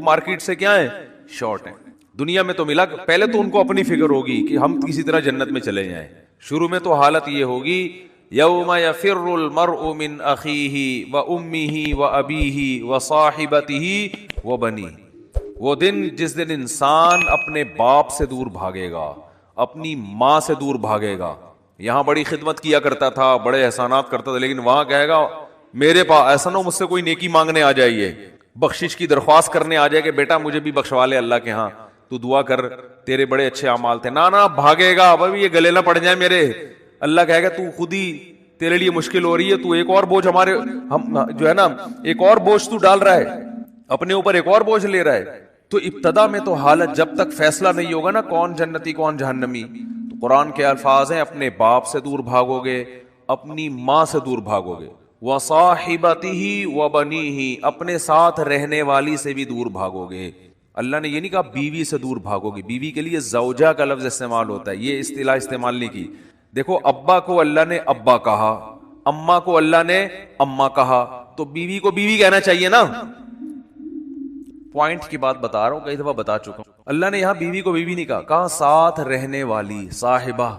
Market سے کیا ہیں؟ شارٹ ہیں. دنیا میں تو ملا, پہلے تو ان کو اپنی فکر ہوگی کہ ہم کسی طرح جنت میں چلے جائیں. شروع میں تو حالت یہ ہوگی یوم یفر المرء من اخیہ وامہ وابیہ وصاحبتہ وبنیہ, وہ دن جس دن انسان اپنے باپ سے دور بھاگے گا, اپنی ماں سے دور بھاگے گا. یہاں بڑی خدمت کیا کرتا تھا, بڑے احسانات کرتا تھا, لیکن وہاں کہے گا میرے پاس ایسا نہ ہو مجھ سے کوئی نیکی مانگنے آ جائیے, بخشش کی درخواست کرنے آ جائے کہ بیٹا مجھے بھی بخشوا لے اللہ کے ہاں, تو دعا کر تیرے بڑے اچھے اعمال تھے. نہ بھاگے گا, ابھی یہ گلے نہ پڑ جائے میرے. اللہ کہے گا تو خود ہی تیرے لیے مشکل ہو رہی ہے, تو ایک اور بوجھ ہمارے ہم جو ہے نا ایک اور بوجھ تو ڈال رہا ہے اپنے اوپر, ایک اور بوجھ لے رہا ہے. تو ابتدا میں تو حالت جب تک فیصلہ نہیں ہوگا نا کون جنتی کون جہنمی, تو قرآن کے الفاظ ہیں اپنے باپ سے دور بھاگو گے, اپنی ماں سے دور بھاگو گے, وصاحبتہ وبنیہ, اپنے ساتھ رہنے والی سے بھی دور بھاگو گے. اللہ نے یہ نہیں کہا بیوی سے دور بھاگو گی, بیوی کے لیے زوجہ کا لفظ استعمال ہوتا ہے, یہ اصطلاح استعمال نہیں کی. دیکھو ابا کو اللہ نے ابا کہا, اماں کو اللہ نے اماں کہا, تو بیوی کو بیوی کہنا چاہیے نا. پوائنٹ کی بات بتا رہا ہوں, کئی دفعہ بتا چکا ہوں. اللہ نے یہاں بیوی کو بیوی نہیں کہا, کہا ساتھ رہنے والی, صاحبہ,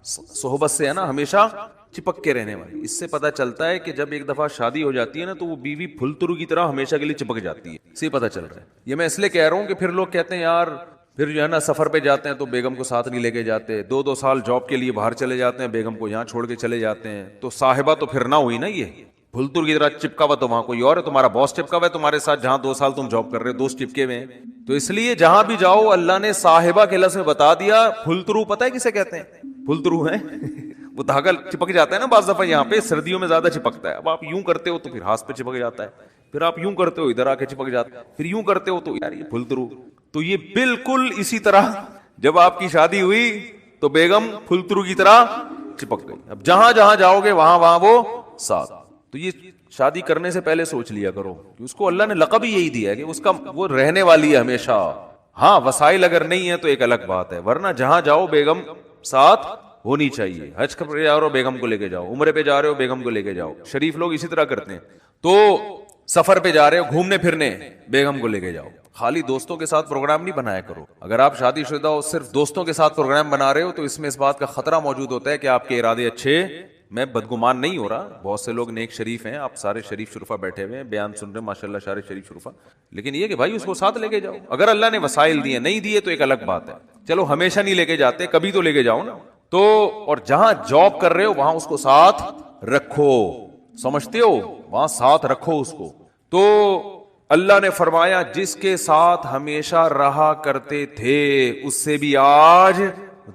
صحبت سے ہے نا ہمیشہ چپک کے رہنے والی. اس سے پتہ چلتا ہے کہ جب ایک دفعہ شادی ہو جاتی ہے نا تو وہ بیوی پھلترو کی طرح ہمیشہ کے لیے چپک جاتی ہے. اس سے پتہ چل رہا ہے. یہ میں اس لیے کہہ رہا ہوں کہ پھر لوگ کہتے ہیں یار پھر جو ہے نا سفر پہ جاتے ہیں تو بیگم کو ساتھ نہیں لے کے جاتے, 2 سال جاب کے لیے باہر چلے جاتے ہیں, بیگم کو یہاں چھوڑ کے چلے جاتے ہیں, تو صاحبہ تو پھر نہ ہوئی نا, یہ پھلتر کی طرح چپکا ہوا تو وہاں کوئی اور ہے, تمہارا باس چپکا ہوا ہے تمہارے ساتھ, جہاں 2 سال تم جاب کر رہے ہو دوست چپکے ہوئے ہیں. تو اس لیے جہاں بھی جاؤ اللہ نے صاحبہ کے لفظ میں بتا دیا. پھلترو پتہ ہے کسے کہتے ہیں؟ پھلترو ہیں وہ دھاگا چپک جاتا ہے نا بعض دفعہ, یہاں پہ سردیوں میں زیادہ چپکتا ہے. اب آپ یوں کرتے ہو تو پھر ہاتھ پہ چپک جاتا ہے, پھر آپ یوں کرتے ہو ادھر آ کے چپک جاتا ہے, پھر یوں کرتے ہو تو یار یہ پھلترو. تو یہ بالکل اسی طرح جب آپ کی شادی ہوئی تو بیگم پھلترو کی طرح چپک گئی. اب جہاں جہاں جاؤ گے وہاں وہاں وہ ساتھ. تو یہ شادی کرنے سے پہلے سوچ لیا کرو کہ اس کو اللہ نے لقب ہی یہی دیا ہے کہ اس کا وہ رہنے والی ہے ہمیشہ. ہاں وسائل اگر نہیں ہے تو ایک الگ بات ہے, ورنہ جہاں جاؤ بیگم ساتھ ہونی چاہیے. حج پہ جا رہے ہو بیگم کو لے کے جاؤ, عمرے پہ جا رہے ہو بیگم کو لے کے جاؤ. شریف لوگ اسی طرح کرتے ہیں. تو سفر پہ جا رہے ہو گھومنے پھرنے, بیگم کو لے کے جاؤ. خالی دوستوں کے ساتھ پروگرام نہیں بنایا کرو. اگر آپ شادی شدہ ہو صرف دوستوں کے ساتھ پروگرام بنا رہے ہو تو اس میں اس بات کا خطرہ موجود ہوتا ہے کہ آپ کے ارادے اچھے, میں بدگمان نہیں ہو رہا, بہت سے لوگ نیک شریف ہیں, آپ سارے شریف شرفا بیٹھے ہوئے ہیں بیان سن رہے ہیں ماشاءاللہ سارے شریف شرفا, لیکن یہ کہ بھائی اس کو ساتھ لے کے جاؤ. اگر اللہ نے وسائل دیے, نہیں دیے تو ایک الگ بات ہے. چلو ہمیشہ نہیں لے کے جاتے, کبھی تو لے کے جاؤ نا. تو اور جہاں جاب کر رہے ہو وہاں اس کو ساتھ رکھو, سمجھتے ہو, وہاں ساتھ رکھو اس کو. تو اللہ نے فرمایا جس کے ساتھ ہمیشہ رہا کرتے تھے اس سے بھی آج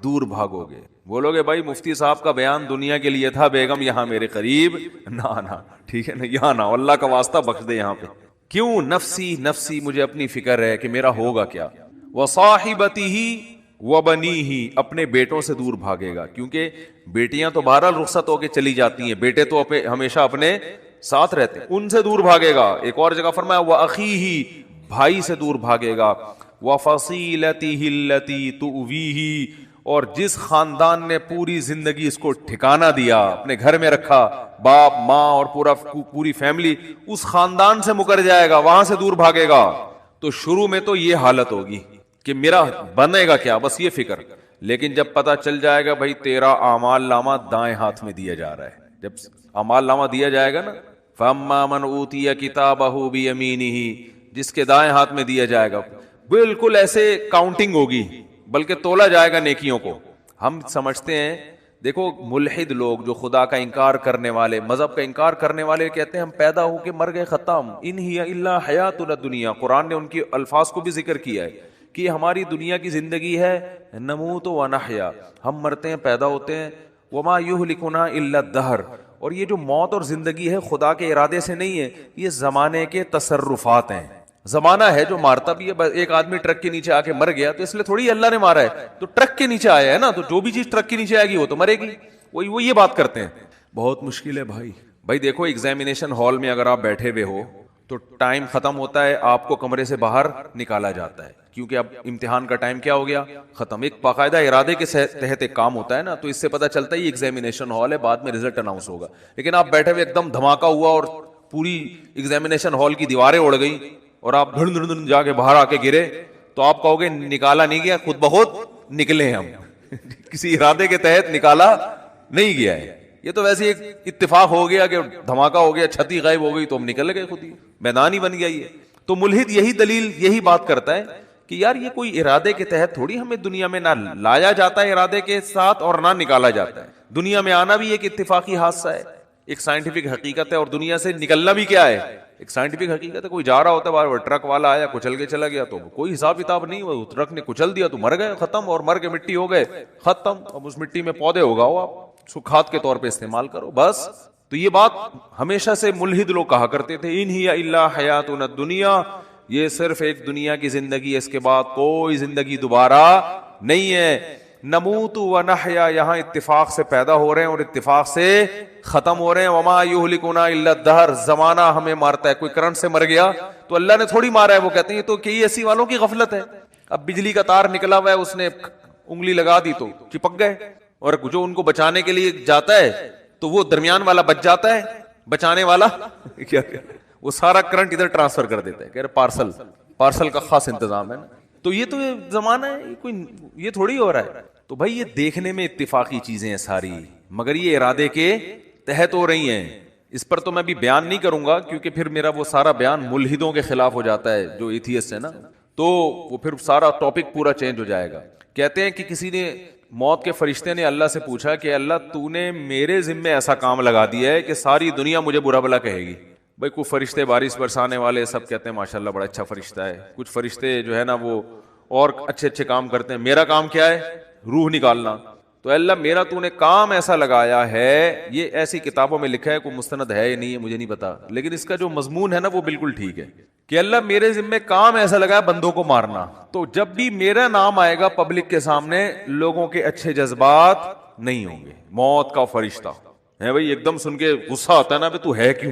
دور بھاگو گے. بولو گے بھائی مفتی صاحب کا بیان دنیا کے لیے تھا, بیگم یہاں میرے قریب نہ, ٹھیک ہے نا, یہاں نہ, اللہ کا واسطہ بخش دے یہاں پہ. کیوں؟ نفسی نفسی, مجھے اپنی فکر ہے کہ میرا ہوگا کیا. وصاحبتہ وبنیہ, اپنے بیٹوں سے دور بھاگے گا, کیونکہ بیٹیاں تو بہرحال رخصت ہو کے چلی جاتی ہیں, بیٹے تو ہمیشہ اپنے ساتھ رہتے ہیں, ان سے دور بھاگے گا. ایک اور جگہ فرمایا وَأَخِيهِ, بھائی سے دور بھاگے گا. وَفَصِيلَتِهِ الَّتِي تُؤْوِيهِ, اور جس خاندان نے پوری زندگی اس کو ٹھکانہ دیا, اپنے گھر میں رکھا, باپ ماں اور پوری فیملی, اس خاندان سے مکر جائے گا, وہاں سے دور بھاگے گا. تو شروع میں تو یہ حالت ہوگی کہ میرا بنے گا کیا, بس یہ فکر. لیکن جب پتا چل جائے گا بھائی تیرا اعمال نامہ دائیں ہاتھ میں دیا جا رہا ہے, جب اعمال نامہ دیا جائے گا نا, فَأَمَّا مَنْ أُوتِيَ كِتَابَهُ بِيَمِينِهِ, جس کے دائیں ہاتھ میں دیا جائے گا, بالکل ایسے کاؤنٹنگ ہوگی, بلکہ تولا جائے گا نیکیوں کو. ہم سمجھتے ہیں, دیکھو ملحد لوگ جو خدا کا انکار کرنے والے, مذہب کا انکار کرنے والے کہتے ہیں ہم پیدا ہو کے مر گئے ختم, ان ہی الا حیاتنا الدنیا. قرآن نے ان کی الفاظ کو بھی ذکر کیا ہے کہ ہماری دنیا کی زندگی ہے, نموت و نحیا, ہم مرتے ہیں پیدا ہوتے ہیں, وما یہلکنا الا الدہر, اور یہ جو موت اور زندگی ہے خدا کے ارادے سے نہیں ہے, یہ زمانے کے تصرفات ہیں. زمانہ ہے جو مارتا بھی ہے. ایک آدمی ٹرک کے نیچے آ کے مر گیا تو اس لیے تھوڑی اللہ نے مارا ہے, تو ٹرک کے نیچے آیا ہے نا, تو جو بھی چیز ٹرک کے نیچے آئے گی وہ تو مرے گی. وہ یہ بات کرتے ہیں. بہت مشکل ہے بھائی دیکھو ایگزامینیشن ہال میں اگر آپ بیٹھے ہوئے ہو تو ٹائم ختم ہوتا ہے, آپ کو کمرے سے باہر نکالا جاتا ہے, کیونکہ اب امتحان کا ٹائم کیا ہو گیا, ختم. ایک باقاعدہ ارادے کے تحت ایک کام ہوتا ہے نا, تو اس سے پتہ چلتا ہے یہ ایگزامینیشن ہال ہے, بعد میں رزلٹ اناؤنس ہوگا. لیکن آپ بیٹھے ہوئے ایک دم دھماکہ ہوا اور پوری ایگزامینیشن ہال کی دیواریں اڑ گئی اور آپ دھڑ دھڑ دھڑ جا کے باہر آ کے گرے تو آپ کہو گے نکالا نہیں گیا, خود بخود نکلے ہم کسی ارادے کے تحت نکالا نہیں گیا ہے. یہ تو ویسے ایک اتفاق ہو گیا کہ دھماکہ ہو گیا, چھتی غائب ہو گئی تو ہم نکل گئے, خود ہی میدان ہی بن گیا. یہ تو ملحد یہی دلیل, یہی بات کرتا ہے کہ یار یہ کوئی ارادے کے تحت تھوڑی ہمیں دنیا میں نہ لایا جاتا ہے ارادے کے ساتھ اور نہ نکالا جاتا ہے. دنیا میں آنا بھی ایک اتفاقی حادثہ ہے, ایک سائنٹیفک حقیقت ہے, اور دنیا سے نکلنا بھی کیا ہے, ایک سائنٹیفک حقیقت ہے. کوئی جا رہا ہوتا ہے باہر, ٹرک والا آیا کچل کے چلا گیا تو کوئی حساب کتاب نہیں, وہ ٹرک نے کچل دیا تو مر گئے, ختم, اور مر کے مٹی ہو گئے, ختم. اب اس مٹی میں پودے اگاؤ, آپ اس کو کھاد کے طور پہ استعمال کرو بس. تو یہ بات ہمیشہ سے ملحد لوگ کہا کرتے تھے, ان ہی الا حیاتنا الدنیا, یہ صرف ایک دنیا کی زندگی ہے, اس کے بعد کوئی زندگی دوبارہ نہیں ہے. نموت و نحیا, یہاں اتفاق سے پیدا ہو رہے ہیں اور اتفاق سے ختم ہو رہے ہیں. وما یہلکنا الا الدہر, زمانہ ہمیں مارتا ہے. کوئی کرنٹ سے مر گیا تو اللہ نے تھوڑی مارا ہے, وہ کہتے ہیں تو کہ ایسی والوں کی غفلت ہے. اب بجلی کا تار نکلا ہوا ہے, اس نے انگلی لگا دی تو چپک گئے, اور جو ان کو بچانے کے لیے جاتا ہے تو وہ درمیان والا بچ جاتا ہے, بچانے والا کیا وہ سارا کرنٹ ادھر ٹرانسفر کر دیتا ہے, کہہ رہے پارسل کا خاص انتظام ہے نا. تو یہ تو زمانہ ہے, کوئی یہ تھوڑی ہو رہا ہے. تو بھائی یہ دیکھنے میں اتفاقی چیزیں ہیں ساری, مگر یہ ارادے کے تحت ہو رہی ہیں. اس پر تو میں بھی بیان نہیں کروں گا کیونکہ پھر میرا وہ سارا بیان ملحدوں کے خلاف ہو جاتا ہے جو ایتھیسٹ ہے نا, تو وہ پھر سارا ٹاپک پورا چینج ہو جائے گا. کہتے ہیں کہ کسی نے, موت کے فرشتے نے اللہ سے پوچھا کہ اللہ تو نے میرے ذمے ایسا کام لگا دیا ہے کہ ساری دنیا مجھے برا بھلا کہے گی. بھائی کچھ فرشتے بارش برسانے والے سب کہتے ہیں ماشاءاللہ بڑا اچھا فرشتہ ہے, کچھ فرشتے جو ہے نا وہ اور اچھے اچھے کام کرتے ہیں. میرا کام کیا ہے, روح نکالنا. تو اللہ میرا تو نے کام ایسا لگایا ہے, یہ ایسی کتابوں میں لکھا ہے, کوئی مستند ہے یا نہیں ہے مجھے نہیں پتا, لیکن اس کا جو مضمون ہے نا وہ بالکل ٹھیک ہے کہ اللہ میرے ذمے کام ایسا لگایا بندوں کو مارنا. تو جب بھی میرا نام آئے گا پبلک کے سامنے, لوگوں کے اچھے جذبات نہیں ہوں گے. موت کا فرشتہ ہے بھائی, ایک دم سن کے غصہ آتا ہے نا, تو ہے کیوں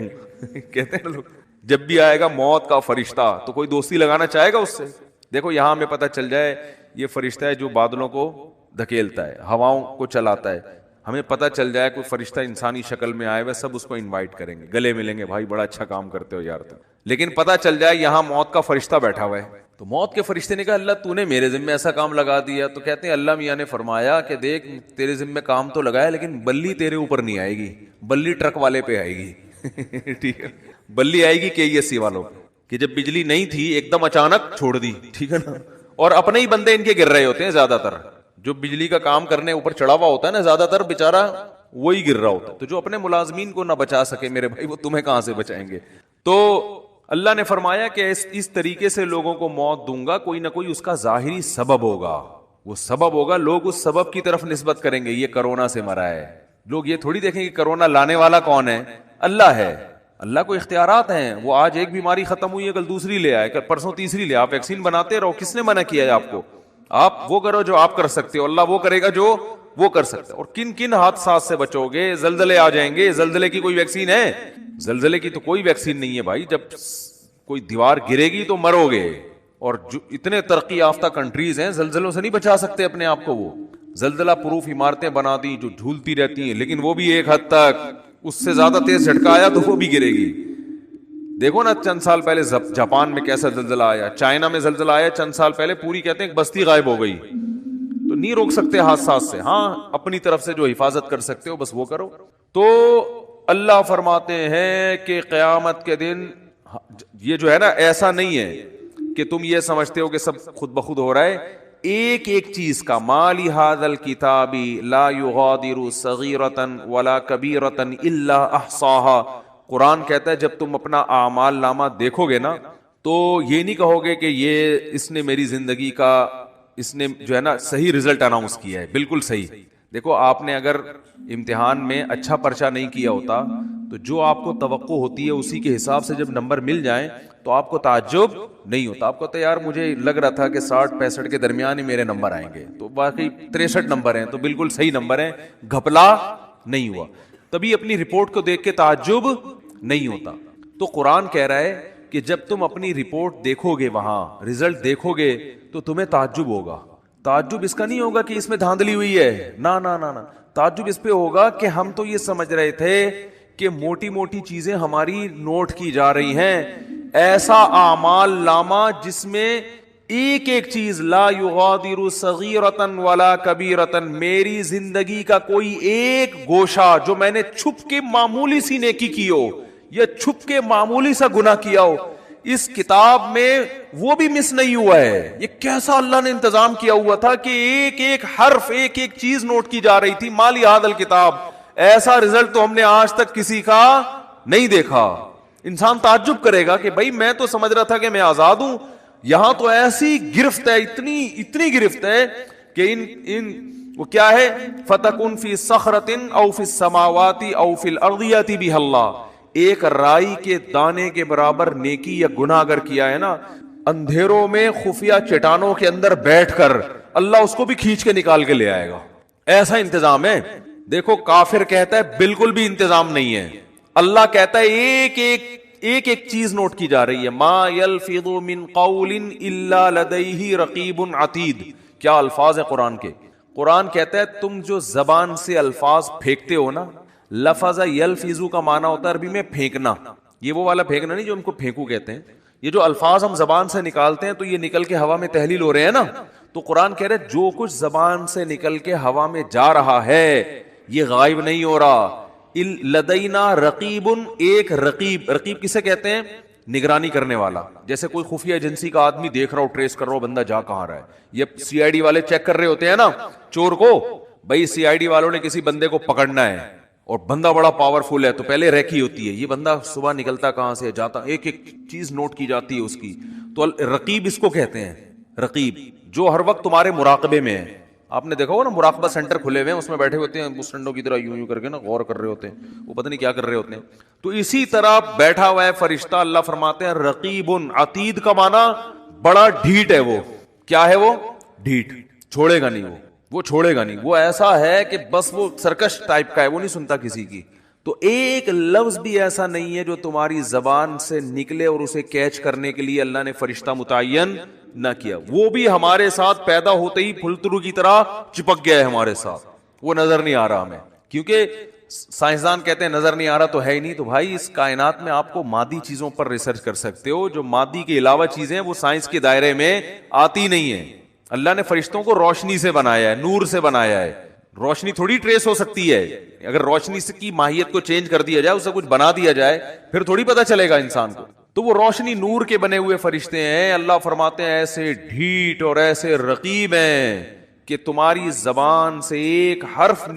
کہتے ہیں لوگ, جب بھی آئے گا موت کا فرشتہ تو کوئی دوستی لگانا چاہے گا اس سے. دیکھو یہاں ہمیں پتہ چل جائے یہ فرشتہ ہے جو بادلوں کو دھکیلتا ہے, ہواؤں کو چلاتا ہے. ہمیں پتہ چل جائے کوئی فرشتہ انسانی شکل میں آئے ہوئے, سب اس کو انوائٹ کریں گے, گلے ملیں گے, بھائی بڑا اچھا کام کرتے ہو یار تم. لیکن پتہ چل جائے یہاں موت کا فرشتہ بیٹھا ہوا ہے, تو موت کے فرشتے نے کہا اللہ تو نے میرے ذمے ایسا کام لگا دیا. تو کہتے ہیں اللہ میاں نے فرمایا کہ دیکھ تیرے ذمے کام تو لگایا, لیکن بلی تیرے اوپر نہیں آئے گی, بلی ٹرک والے پہ آئے گی ٹھیک ہے, بلی آئے گی KESC والوں کہ جب بجلی نہیں تھی ایک دم اچانک چھوڑ دی, ٹھیک ہے نا, اور اپنے ہی بندے ان کے گر رہے ہوتے ہیں زیادہ تر. جو بجلی کا کام کرنے اوپر چڑھا ہوا ہوتا ہے نا زیادہ تر, بیچارہ وہی گر رہا ہوتا ہے. تو جو اپنے ملازمین کو نہ بچا سکے میرے بھائی, وہ تمہیں کہاں سے بچائیں گے. تو اللہ نے فرمایا کہ اس طریقے سے لوگوں کو موت دوں گا, کوئی نہ کوئی اس کا ظاہری سبب ہوگا, وہ سبب ہوگا, لوگ اس سبب کی طرف نسبت کریں گے. یہ کرونا سے مرا ہے, لوگ یہ تھوڑی دیکھیں گے کرونا لانے والا کون ہے, اللہ ہے. اللہ کو اختیارات ہیں, وہ آج ایک بیماری ختم ہوئی ہے کل دوسری لے آئے, کل پرسوں تیسری لے. آپ ویکسین بناتے رہو, کس نے منع کیا ہے آپ کو, آپ وہ کرو جو آپ کر سکتے ہو, اللہ وہ کرے گا جو وہ کر سکتا ہے. اور کن کن حادثات سے بچو گے, زلزلے آ جائیں گے, زلزلے کی کوئی ویکسین ہے, زلزلے کی تو کوئی ویکسین نہیں ہے بھائی. جب کوئی دیوار گرے گی تو مرو گے, اور جو اتنے ترقی یافتہ کنٹریز ہیں زلزلوں سے نہیں بچا سکتے اپنے آپ کو. وہ زلزلہ پروف عمارتیں بنا دی جو جھولتی رہتی ہیں, لیکن وہ بھی ایک حد تک, اس سے زیادہ تیز جھٹکا آیا تو وہ بھی گرے گی. دیکھو نا چند سال پہلے جاپان میں کیسا زلزلہ آیا, چائنا میں زلزلہ آیا چند سال پہلے, پوری کہتے ہیں بستی غائب ہو گئی. تو نہیں روک سکتے حادثات سے, ہاں اپنی طرف سے جو حفاظت کر سکتے ہو بس وہ کرو. تو اللہ فرماتے ہیں کہ قیامت کے دن یہ جو ہے نا ایسا نہیں ہے کہ تم یہ سمجھتے ہو کہ سب خود بخود ہو رہا ہے. ایک ایک چیز کا, مالی ھذا الکتاب لا یغادر صغیرۃ ولا کبیرۃ الا احصاها. قرآن کہتا ہے جب تم اپنا اعمال نامہ دیکھو گے نا تو یہ نہیں کہو گے کہ یہ اس نے میری زندگی کا, اس نے جو ہے نا صحیح رزلٹ اناؤنس کیا ہے, بالکل صحیح. دیکھو آپ نے اگر امتحان میں اچھا پرچہ نہیں کیا ہوتا تو جو آپ کو توقع ہوتی ہے اسی کے حساب سے جب نمبر مل جائیں تو آپ کو تعجب نہیں ہوتا. آپ کو تو یار مجھے لگ رہا تھا کہ 60-65 کے درمیان ہی میرے نمبر آئیں گے, تو باقی 63 نمبر ہیں, تو بالکل صحیح نمبر ہیں, گھپلا نہیں ہوا. تبھی اپنی رپورٹ کو دیکھ کے تعجب نہیں ہوتا. تو قرآن کہہ رہا ہے کہ جب تم اپنی رپورٹ دیکھو گے, وہاں رزلٹ دیکھو گے تو تمہیں تعجب ہوگا. تعجب اس کا نہیں ہوگا کہ اس میں دھاندلی ہوئی ہے, نا نا نا نا, تعجب اس پہ ہوگا کہ ہم تو یہ سمجھ رہے تھے کہ موٹی موٹی چیزیں ہماری نوٹ کی جا رہی ہیں, ایسا اعمال نامہ جس میں ایک ایک چیز لا یغادر صغیرۃ ولا کبیرۃ، میری زندگی کا کوئی ایک گوشہ جو میں نے چھپ کے معمولی سی نیکی کی ہو یا چھپ کے معمولی سا گناہ کیا ہو، اس کتاب میں وہ بھی مس نہیں ہوا ہے. یہ کیسا اللہ نے انتظام کیا ہوا تھا کہ ایک ایک حرف ایک ایک چیز نوٹ کی جا رہی تھی. مالی هذا الکتاب، ایسا رزلٹ تو ہم نے آج تک کسی کا نہیں دیکھا. انسان تعجب کرے گا کہ بھائی میں تو سمجھ رہا تھا کہ میں آزاد ہوں، یہاں تو ایسی گرفت ہے، اتنی گرفت ہے کہ ان وہ کیا ہے، فتکن فی صخرۃ او فی السماوات او فی الارض یاتی بہ اللہ. ایک رائی کے دانے کے برابر نیکی یا گناہ اگر کیا ہے نا، اندھیروں میں خفیہ چٹانوں کے اندر بیٹھ کر اللہ اس کو بھی کھینچ کے نکال کے لے آئے گا. ایسا انتظام ہے. دیکھو کافر کہتا ہے بالکل بھی انتظام نہیں ہے. اللہ کہتا ہے ایک ایک چیز نوٹ کی جا رہی ہے. ما یلفظ من قول الا لدیہ رقیب عتید. کیا الفاظ ہے قرآن کے. قرآن کہتا ہے تم جو زبان سے الفاظ پھینکتے ہو نا، لفظ یلفظو کا معنی ہوتا ہے عربی میں پھینکنا. یہ وہ والا پھینکنا نہیں جو ہم کو پھینکو کہتے ہیں. یہ جو الفاظ ہم زبان سے نکالتے ہیں تو یہ نکل کے ہوا میں تحلیل ہو رہے ہیں نا. تو قرآن کہہ رہے جو کچھ زبان سے نکل کے ہوا میں جا رہا ہے یہ غائب نہیں ہو رہا. لدینا رقیب، ایک رقیب. رقیب کسے کہتے ہیں؟ نگرانی کرنے والا. جیسے کوئی خفیہ ایجنسی کا آدمی دیکھ رہا ہو، ٹریس کر رہا ہو بندہ جا کہاں رہا ہے. یہ سی آئی ڈی والے چیک کر رہے ہوتے ہیں نا چور کو. بھائی سی آئی ڈی والوں نے کسی بندے کو پکڑنا ہے اور بندہ بڑا پاورفل ہے تو پہلے ریکی ہوتی ہے، یہ بندہ صبح نکلتا کہاں سے جاتا، ایک ایک چیز نوٹ کی جاتی ہے اس کی. تو رقیب اس کو کہتے ہیں. رقیب جو ہر وقت تمہارے مراقبے میں ہے. آپ نے دیکھا ہو نا مراقبہ سینٹر کھلے ہوئے ہیں، اس میں بیٹھے ہوتے ہیں اس ٹنڈوں کی طرح یوں کر کے نا غور کر رہے ہوتے ہیں، وہ پتہ نہیں کیا کر رہے ہوتے ہیں. تو اسی طرح بیٹھا ہوا ہے فرشتہ. اللہ فرماتے ہیں رقیب عتید کا معنی بڑا ڈھیٹ ہے. وہ کیا ہے؟ وہ ڈھیٹ، چھوڑے گا نہیں. وہ چھوڑے گا نہیں. وہ ایسا ہے کہ بس وہ سرکش ٹائپ کا ہے، وہ نہیں سنتا کسی کی. تو ایک لفظ بھی ایسا نہیں ہے جو تمہاری زبان سے نکلے اور اسے کیچ کرنے کے لیے اللہ نے فرشتہ متعین نہ کیا. وہ بھی ہمارے ساتھ پیدا ہوتے ہی پھلترو کی طرح چپک گیا ہے ہمارے ساتھ. وہ نظر نہیں آ رہا ہمیں، کیونکہ سائنسدان کہتے ہیں نظر نہیں آ رہا تو ہے ہی نہیں. تو بھائی اس کائنات میں آپ کو مادی چیزوں پر ریسرچ کر سکتے ہو، جو مادی کے علاوہ چیزیں وہ سائنس کے دائرے میں آتی نہیں ہیں. اللہ نے فرشتوں کو روشنی سے بنایا ہے، نور سے بنایا ہے. روشنی تھوڑی ٹریس ہو سکتی ہے. اگر روشنی سے کی ماہیت کو چینج کر دیا جائے، اسے کچھ بنا دیا جائے، پھر تھوڑی پتہ چلے گا انسان کو. تو وہ روشنی نور کے بنے ہوئے فرشتے ہیں. اللہ فرماتے ہیں ایسے ڈھیٹ اور ایسے رقیب ہیں کہ تمہاری زبان سے ایک حرف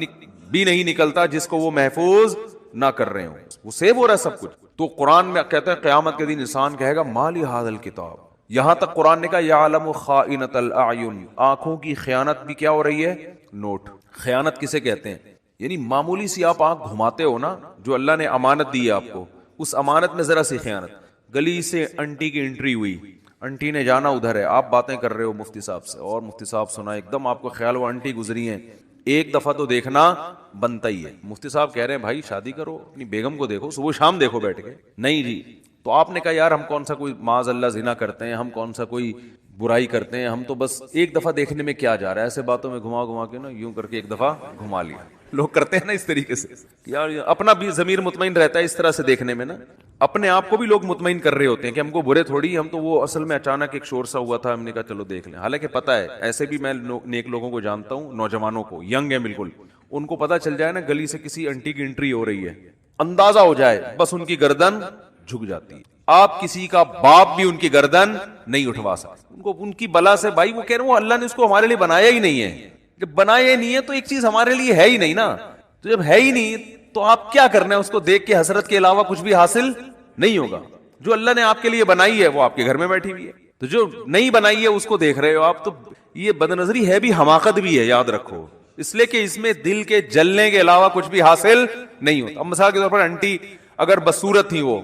بھی نہیں نکلتا جس کو وہ محفوظ نہ کر رہے ہوں. وہ سیو ہو رہا ہے سب کچھ. تو قرآن میں کہتا ہے قیامت کے دن انسان کہے گا مالی ھذا الکتاب. یہاں تک قرآن نے کہا یعلم خائنۃ الاعین، آنکھوں کی خیانت بھی کیا ہو رہی ہے؟ نوٹ. خیانت کسے کہتے ہیں؟ یعنی معمولی سی آپ آنکھ گھماتے ہو نا، جو اللہ نے امانت دی ہے آپ کو، اس امانت میں ذرا سی خیانت. گلی سے انٹی کی انٹری ہوئی، انٹی نے جانا ادھر ہے، آپ باتیں کر رہے ہو مفتی صاحب سے اور مفتی صاحب سنا، ایک دم آپ کو خیال ہوا انٹی گزری ہیں. ایک دفعہ تو دیکھنا بنتا ہی ہے. مفتی صاحب کہہ رہے ہیں بھائی شادی کرو، اپنی بیگم کو دیکھو، صبح شام دیکھو بیٹھ کے. نہیں جی. تو آپ نے کہا یار ہم کون سا کوئی معاذ اللہ زنا کرتے ہیں، ہم کون سا کوئی برائی کرتے ہیں، ہم تو بس ایک دفعہ دیکھنے میں کیا جا رہا ہے، ایسے باتوں میں گھما کے نا یوں کر کے ایک دفعہ گھما لیا. لوگ کرتے ہیں نا اس طریقے سے. یار اپنا بھی ضمیر مطمئن رہتا ہے اس طرح سے دیکھنے میں نا. اپنے آپ کو بھی لوگ مطمئن کر رہے ہوتے ہیں کہ ہم کو برے تھوڑی، ہم تو وہ اصل میں اچانک ایک شور سا ہوا تھا، ہم نے کہا چلو دیکھ لیں. حالانکہ پتہ ہے ایسے بھی میں نیک لوگوں کو جانتا ہوں، نوجوانوں کو، ینگ ہے بالکل، ان کو پتہ چل جائے نا گلی سے کسی انٹی کی انٹری ہو رہی ہے، اندازہ ہو جائے، بس ان کی گردن جھک جاتی ہے. آپ کسی کا باپ بھی ان کی گردن نہیں اٹھوا سکتے. ان کو ان کی بلا سے بھائی وہ کہہ رہے ہیں اللہ نے اس کو ہمارے لیے بنایا ہی نہیں ہے. جب بنایا ہی نہیں ہے تو ایک چیز ہمارے لیے ہے ہی نہیں نا. تو جب ہے ہی نہیں تو آپ کیا کرنا ہے؟ اس کو دیکھ کے حسرت کے علاوہ کچھ بھی حاصل نہیں ہوگا. جو اللہ نے آپ کے لیے بنائی ہے وہ آپ کے گھر میں بیٹھی ہوئی ہے. تو جو نہیں بنائی ہے اس کو دیکھ رہے ہو آپ. تو یہ بدنظری ہے بھی، حماقت بھی ہے، یاد رکھو. اس لیے کہ اس میں دل کے جلنے کے علاوہ کچھ بھی حاصل نہیں ہوتا. اب مثال کے طور پر انٹی اگر بدصورت تھی، وہ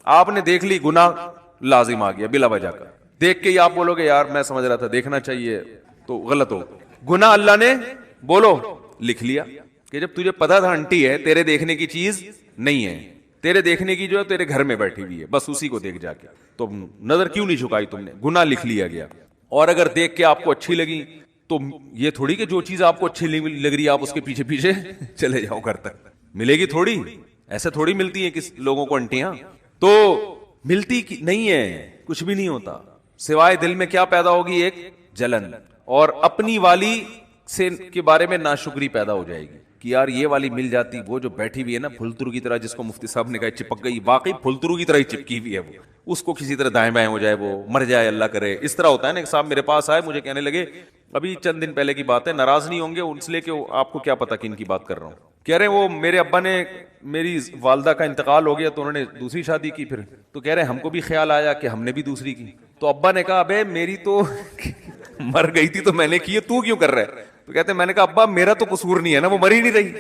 آپ نے دیکھ لی، گناہ لازم آ گیا بلا وجہ کا. دیکھ کے ہی آپ بولو گے یار میں سمجھ رہا تھا دیکھنا چاہیے، تو غلط ہو. گناہ اللہ نے بولو لکھ لیا کہ جب تجھے پتا تھا انٹی ہے، تیرے دیکھنے کی چیز نہیں ہے، تیرے دیکھنے کی جو ہے تیرے گھر میں بیٹھی ہوئی ہے، بس اسی کو دیکھ جا کے. تو نظر کیوں نہیں جھکائی تم نے؟ گناہ لکھ لیا گیا. اور اگر دیکھ کے آپ کو اچھی لگی تو یہ تھوڑی کہ جو چیز آپ کو اچھی لگ رہی ہے آپ اس کے پیچھے پیچھے چلے جاؤ گھر تک. ملے گی تھوڑی، ایسے تھوڑی ملتی ہیں کس لوگوں کو انٹیاں. تو ملتی نہیں ہے, کچھ بھی نہیں ہوتا, سوائے دل میں کیا پیدا ہوگی, ایک جلن, اور اپنی والی سے کے بارے میں ناشکری پیدا ہو جائے گی کہ یار یہ والی مل جاتی, وہ جو بیٹھی ہوئی ہے نا پھلترو کی طرح, جس کو مفتی صاحب نے کہا چپک گئی, واقعی پھلترو کی طرح ہی چپکی ہوئی ہے وہ, اس کو کسی طرح دائیں بائیں ہو جائے, وہ مر جائے, اللہ کرے. اس طرح ہوتا ہے نا. ایک صاحب میرے پاس آئے, مجھے کہنے لگے, ابھی چند دن پہلے کی بات ہے, ناراض نہیں ہوں گے اس لیے کہ آپ کو کیا پتا کن کی بات کر رہا ہوں, کہہ رہے ہیں وہ میرے ابا نے, میری والدہ کا انتقال ہو گیا تو انہوں نے دوسری شادی کی, پھر تو کہہ رہے ہیں ہم کو بھی خیال آیا کہ ہم نے بھی دوسری کی. تو ابا نے کہا ابے میری تو مر گئی تھی تو میں نے کی ہے, تو کیوں کر رہا ہے؟ تو کہتے ہیں میں نے کہا ابا میرا تو قصور نہیں ہے نا, وہ مر ہی نہیں رہی.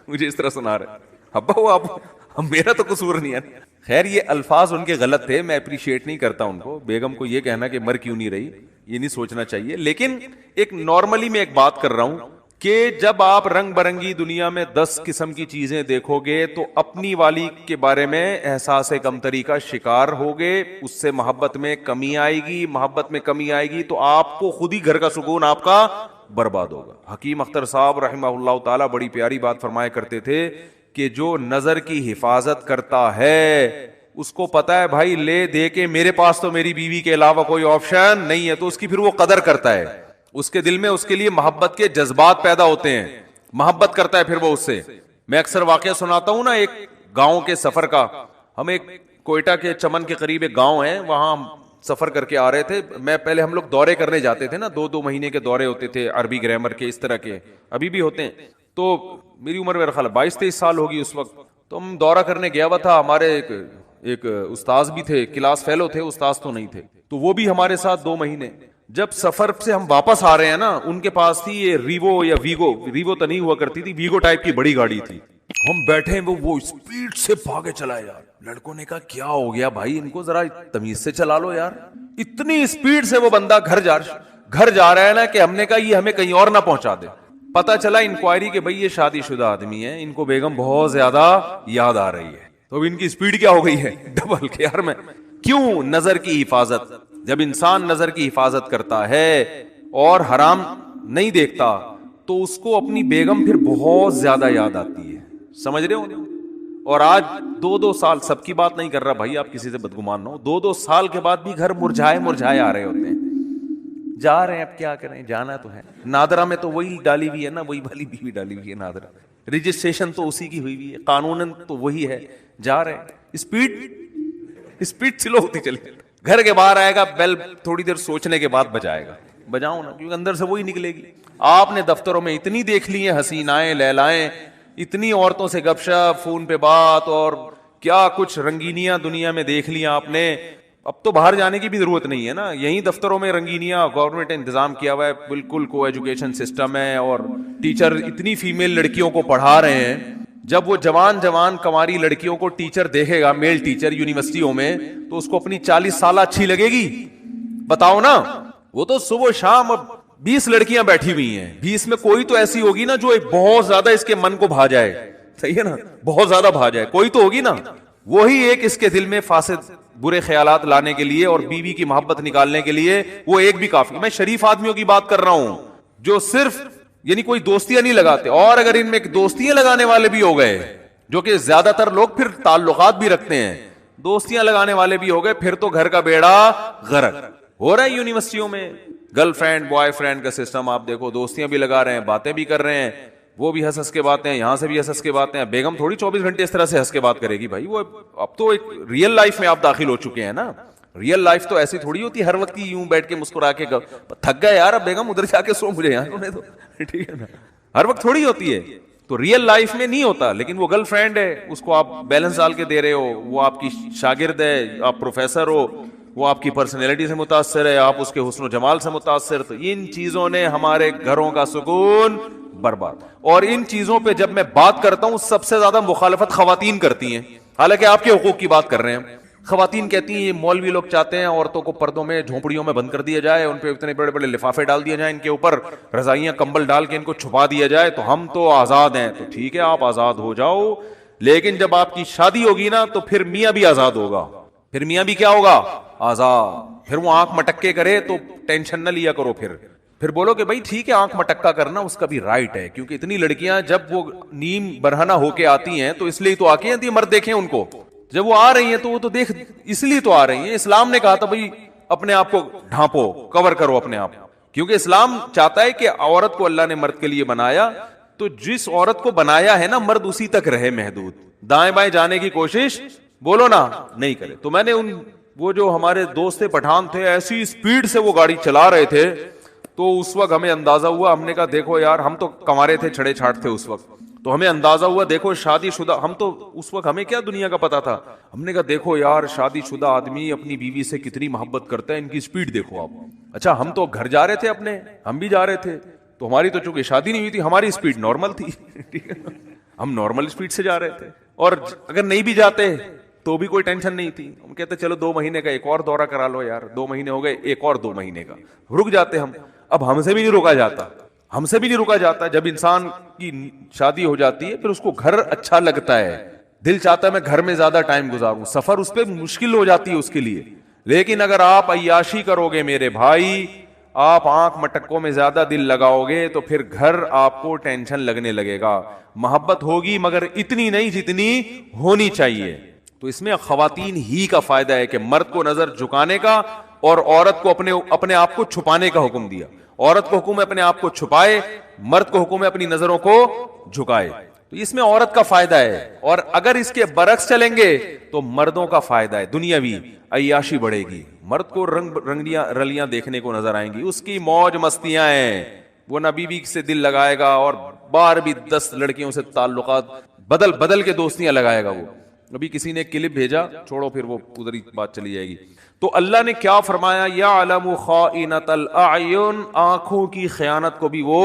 مجھے اس طرح سنا رہے, ابا وہ اب میرا تو قصور نہیں ہے. خیر یہ الفاظ ان کے غلط تھے, میں اپریشیٹ نہیں کرتا ان کو. بیگم کو یہ کہنا کہ مر کیوں نہیں رہی, یہ نہیں سوچنا چاہیے. لیکن ایک نارملی میں ایک بات کر رہا ہوں کہ جب آپ رنگ برنگی دنیا میں 10 قسم کی چیزیں دیکھو گے تو اپنی والی کے بارے میں احساس کمتری کا شکار ہوگے, اس سے محبت میں کمی آئے گی, محبت میں کمی آئے گی تو آپ کو خود ہی گھر کا سکون آپ کا برباد ہوگا. حکیم اختر صاحب رحمہ اللہ تعالی بڑی پیاری بات فرمایا کرتے تھے کہ جو نظر کی حفاظت کرتا ہے اس کو پتا ہے بھائی لے دے کے میرے پاس تو میری بیوی کے علاوہ کوئی آپشن نہیں ہے, تو اس کی پھر وہ قدر کرتا ہے, اس کے دل میں اس کے لیے محبت کے جذبات پیدا ہوتے ہیں, محبت کرتا ہے پھر وہ اس سے. میں اکثر واقعہ سناتا ہوں نا ایک گاؤں کے سفر کا. ہم ایک کوئٹہ کے چمن کے قریب ایک گاؤں ہے, وہاں سفر کر کے آ رہے تھے. میں پہلے ہم لوگ دورے کرنے جاتے تھے نا, 2 مہینے کے دورے ہوتے تھے, عربی گرامر کے اس طرح کے, ابھی بھی ہوتے ہیں. تو میری عمر میرا خیال 22-23 سال ہوگی اس وقت. تو ہم دورہ کرنے گیا ہوا تھا, ہمارے ایک استاذ بھی تھے, کلاس فیلو تھے, استاذ تو نہیں تھے, تو وہ بھی ہمارے ساتھ 2 مہینے. جب سفر سے ہم واپس آ رہے ہیں نا, ان کے پاس تھی یہ ریوو یا ویگو تو نہیں ہوا کرتی تھی, ویگو ٹائپ کی بڑی گاڑی تھی. ہم بیٹھے ہیں, وہ اسپیڈ سے بھاگے چلا یار. لڑکوں نے کہا کیا ہو گیا بھائی, ان کو ذرا تمیز سے چلا لو یار. اتنی اسپیڈ سے وہ بندہ گھر جا رہا ہے نا کہ ہم نے کہا یہ ہمیں کہیں اور نہ پہنچا دے. پتا چلا انکوائری کہ بھائی یہ شادی شدہ آدمی ہے, ان کو بیگم بہت زیادہ یاد آ رہی ہے. تو ان کی اسپیڈ کیا ہو گئی ہے, ڈبل. کہ یار میں کیوں, نظر کی حفاظت. جب انسان نظر کی حفاظت کرتا ہے اور حرام نہیں دیکھتا تو اس کو اپنی بیگم پھر بہت زیادہ یاد آتی ہے. سمجھ رہے ہو؟ اور آج 2 سال, سب کی بات نہیں کر رہا بھائی, آپ کسی سے بدگمان نہ ہو, 2 سال کے بعد بھی گھر مرجھائے آ رہے ہوتے ہیں. جا رہے ہیں, اب کیا کریں, جانا تو ہے. نادرہ میں تو وہی ڈالی ہوئی ہے نا, وہی والی بیوی ڈالی ہوئی ہے نادرہ, رجسٹریشن تو اسی کی ہوئی ہے, قانوناً تو وہی ہے. جا رہے ہیں, اسپیڈ سلو ہوتی چلی. گھر کے باہر آئے گا, بیل تھوڑی دیر سوچنے کے بعد بجاؤ نا, کیونکہ اندر سے وہی نکلے گی. آپ نے دفتروں میں اتنی دیکھ لی ہیں حسینائیں لیلائیں, اتنی عورتوں سے گپ شپ, فون پہ بات, اور کیا کچھ رنگینیاں دنیا میں دیکھ لیا آپ نے. اب تو باہر جانے کی بھی ضرورت نہیں ہے نا, یہیں دفتروں میں رنگینیاں گورنمنٹ نے انتظام کیا ہوا ہے, بالکل کو ایجوکیشن سسٹم ہے, اور ٹیچر اتنی فیمیل لڑکیوں کو پڑھا رہے ہیں. جب وہ جوان کنواری لڑکیوں کو ٹیچر دیکھے گا, میل ٹیچر یونیورسٹیوں میں, تو اس کو اپنی 40 سالہ اچھی لگے گی؟ بتاؤ نا. وہ تو صبح شام 20 لڑکیاں بیٹھی ہوئی ہیں, 20 میں کوئی تو ایسی ہوگی نا جو بہت زیادہ اس کے من کو بھا جائے. صحیح ہے نا, بہت زیادہ بھا جائے, کوئی تو ہوگی نا. وہی ایک اس کے دل میں فاسد برے خیالات لانے کے لیے اور بیوی کی محبت نکالنے کے لیے وہ ایک بھی کافی. میں شریف آدمیوں کی بات کر رہا ہوں جو صرف یعنی کوئی دوستیاں نہیں لگاتے, اور اگر ان میں دوستیاں لگانے والے بھی ہو گئے, جو کہ زیادہ تر لوگ پھر تعلقات بھی رکھتے ہیں, دوستیاں لگانے والے بھی ہو گئے, پھر تو گھر کا بیڑا غرق ہو رہا ہے. یونیورسٹیوں میں گرل فرینڈ بوائے فرینڈ کا سسٹم آپ دیکھو, دوستیاں بھی لگا رہے ہیں, باتیں بھی کر رہے ہیں, وہ بھی ہنس کے باتیں, یہاں سے بھی ہنس کے باتیں. بیگم تھوڑی 24 گھنٹے اس طرح سے ہنس کے بات کرے گی بھائی, وہ اب تو ایک ریئل لائف میں آپ داخل ہو چکے ہیں نا. ریئل لائف تو ایسی تھوڑی ہوتی ہے ہر وقت یوں بیٹھ کے مسکرا کے تھک گئے یار, اب بیگم ادھر جا کے سو, مجھے یہاں سونے دو, ٹھیک ہے نا, ہر وقت تھوڑی ہوتی ہے. تو ریئل لائف میں نہیں ہوتا. لیکن وہ گرل فرینڈ ہے, اس کو آپ بیلنس ڈال کے دے رہے ہو, وہ آپ کی شاگرد ہے, آپ پروفیسر ہو, وہ آپ کی پرسنالٹی سے متاثر ہے, آپ اس کے حسن و جمال سے متاثر. تو ان چیزوں نے ہمارے گھروں کا سکون برباد. اور ان چیزوں پہ جب میں بات کرتا ہوں سب سے زیادہ مخالفت خواتین کرتی ہیں, حالانکہ آپ کے حقوق کی بات کر رہے ہیں. خواتین کہتی ہیں یہ مولوی لوگ چاہتے ہیں عورتوں کو پردوں میں جھونپڑیوں میں بند کر دیا جائے, ان پہ اتنے بڑے بڑے لفافے ڈال دیے جائیں, ان کے اوپر رضائیاں کمبل ڈال کے ان کو چھپا دیا جائے, تو ہم تو آزاد ہیں. تو ٹھیک ہے آپ آزاد ہو جاؤ, لیکن جب آپ کی شادی ہوگی نا تو پھر میاں بھی آزاد ہوگا. پھر میاں بھی کیا ہوگا؟ آزاد. پھر وہ آنکھ مٹک کے کرے تو ٹینشن نہ لیا کرو, پھر بولو کہ بھائی ٹھیک ہے آنکھ مٹکا کرنا اس کا بھی رائٹ ہے, کیونکہ اتنی لڑکیاں جب وہ نیم برہنہ ہو کے آتی ہیں تو اس لیے تو آ کے آتی ہیں, مرد دیکھیں ان کو, جب وہ آ رہی ہیں تو وہ تو دیکھ اس لیے تو آ رہی ہیں. اسلام نے کہا تھا بھائی اپنے آپ کو ڈھانپو, کور کرو اپنے آپ, کیونکہ اسلام چاہتا ہے کہ عورت کو اللہ نے مرد کے لیے بنایا, تو جس عورت کو بنایا ہے نا مرد اسی تک رہے محدود, دائیں بائیں جانے کی کوشش بولو نا نہیں کرے. تو میں نے وہ جو ہمارے دوست پٹھان تھے ایسی اسپیڈ سے وہ گاڑی چلا رہے تھے, تو اس وقت ہمیں اندازہ ہوا, ہم نے کہا دیکھو یار, ہم تو کنوارے تھے, چھڑے چھاٹ تھے اس وقت, تو ہمیں اندازہ ہوا دیکھو شادی شدہ, ہم تو اس وقت ہمیں کیا دنیا کا پتا تھا, ہم نے کہا دیکھو یار شادی شدہ آدمی اپنی بیوی سے کتنی محبت کرتا ہے, ان کی اسپیڈ دیکھو آپ. اچھا ہم تو گھر جا رہے تھے اپنے, ہم بھی جا رہے تھے, تو ہماری تو چونکہ شادی نہیں ہوئی تھی, ہماری اسپیڈ نارمل تھی, ٹھیک ہے, ہم نارمل اسپیڈ سے جا رہے تھے, اور اگر نہیں بھی جاتے تو بھی کوئی ٹینشن نہیں تھی. ہم کہتے چلو 2 مہینے کا ایک اور دورہ کرا لو یار, 2 مہینے ہو گئے, ایک اور 2 مہینے کا رک جاتے ہم. اب ہم سے بھی نہیں رکا جاتا, ہم سے بھی نہیں رکا جاتا. جب انسان کی شادی ہو جاتی ہے پھر اس کو گھر اچھا لگتا ہے, دل چاہتا ہے میں گھر میں زیادہ ٹائم گزاروں, سفر اس پہ مشکل ہو جاتی ہے اس کے لیے. لیکن اگر آپ عیاشی کرو گے میرے بھائی, آپ آنکھ مٹکوں میں زیادہ دل لگاؤ گے, تو پھر گھر آپ کو ٹینشن لگنے لگے گا. محبت ہوگی مگر اتنی نہیں جتنی ہونی چاہیے. تو اس میں خواتین ہی کا فائدہ ہے کہ مرد کو نظر جھکانے کا اور عورت کو اپنے آپ کو چھپانے کا حکم دیا. عورت کو حکم ہے اپنے آپ کو چھپائے, مرد کو حکم ہے اپنی نظروں کو جھکائے. تو اس میں عورت کا فائدہ ہے. اور اگر اس کے برعکس چلیں گے تو مردوں کا فائدہ ہے, دنیاوی عیاشی بڑھے گی. مرد کو رنگیاں رلیاں دیکھنے کو نظر آئیں گی, اس کی موج مستیاں ہیں, وہ نہ بیوی سے دل لگائے گا اور بار بھی 10 لڑکیوں سے تعلقات بدل کے دوستیاں لگائے گا. وہ ابھی کسی نے کلپ بھیجا, چھوڑو پھر وہ ادھر ہی بات چلی جائے گی. تو اللہ نے کیا فرمایا, یعلم خائنۃ الاعین, آنکھوں کی خیانت کو بھی وہ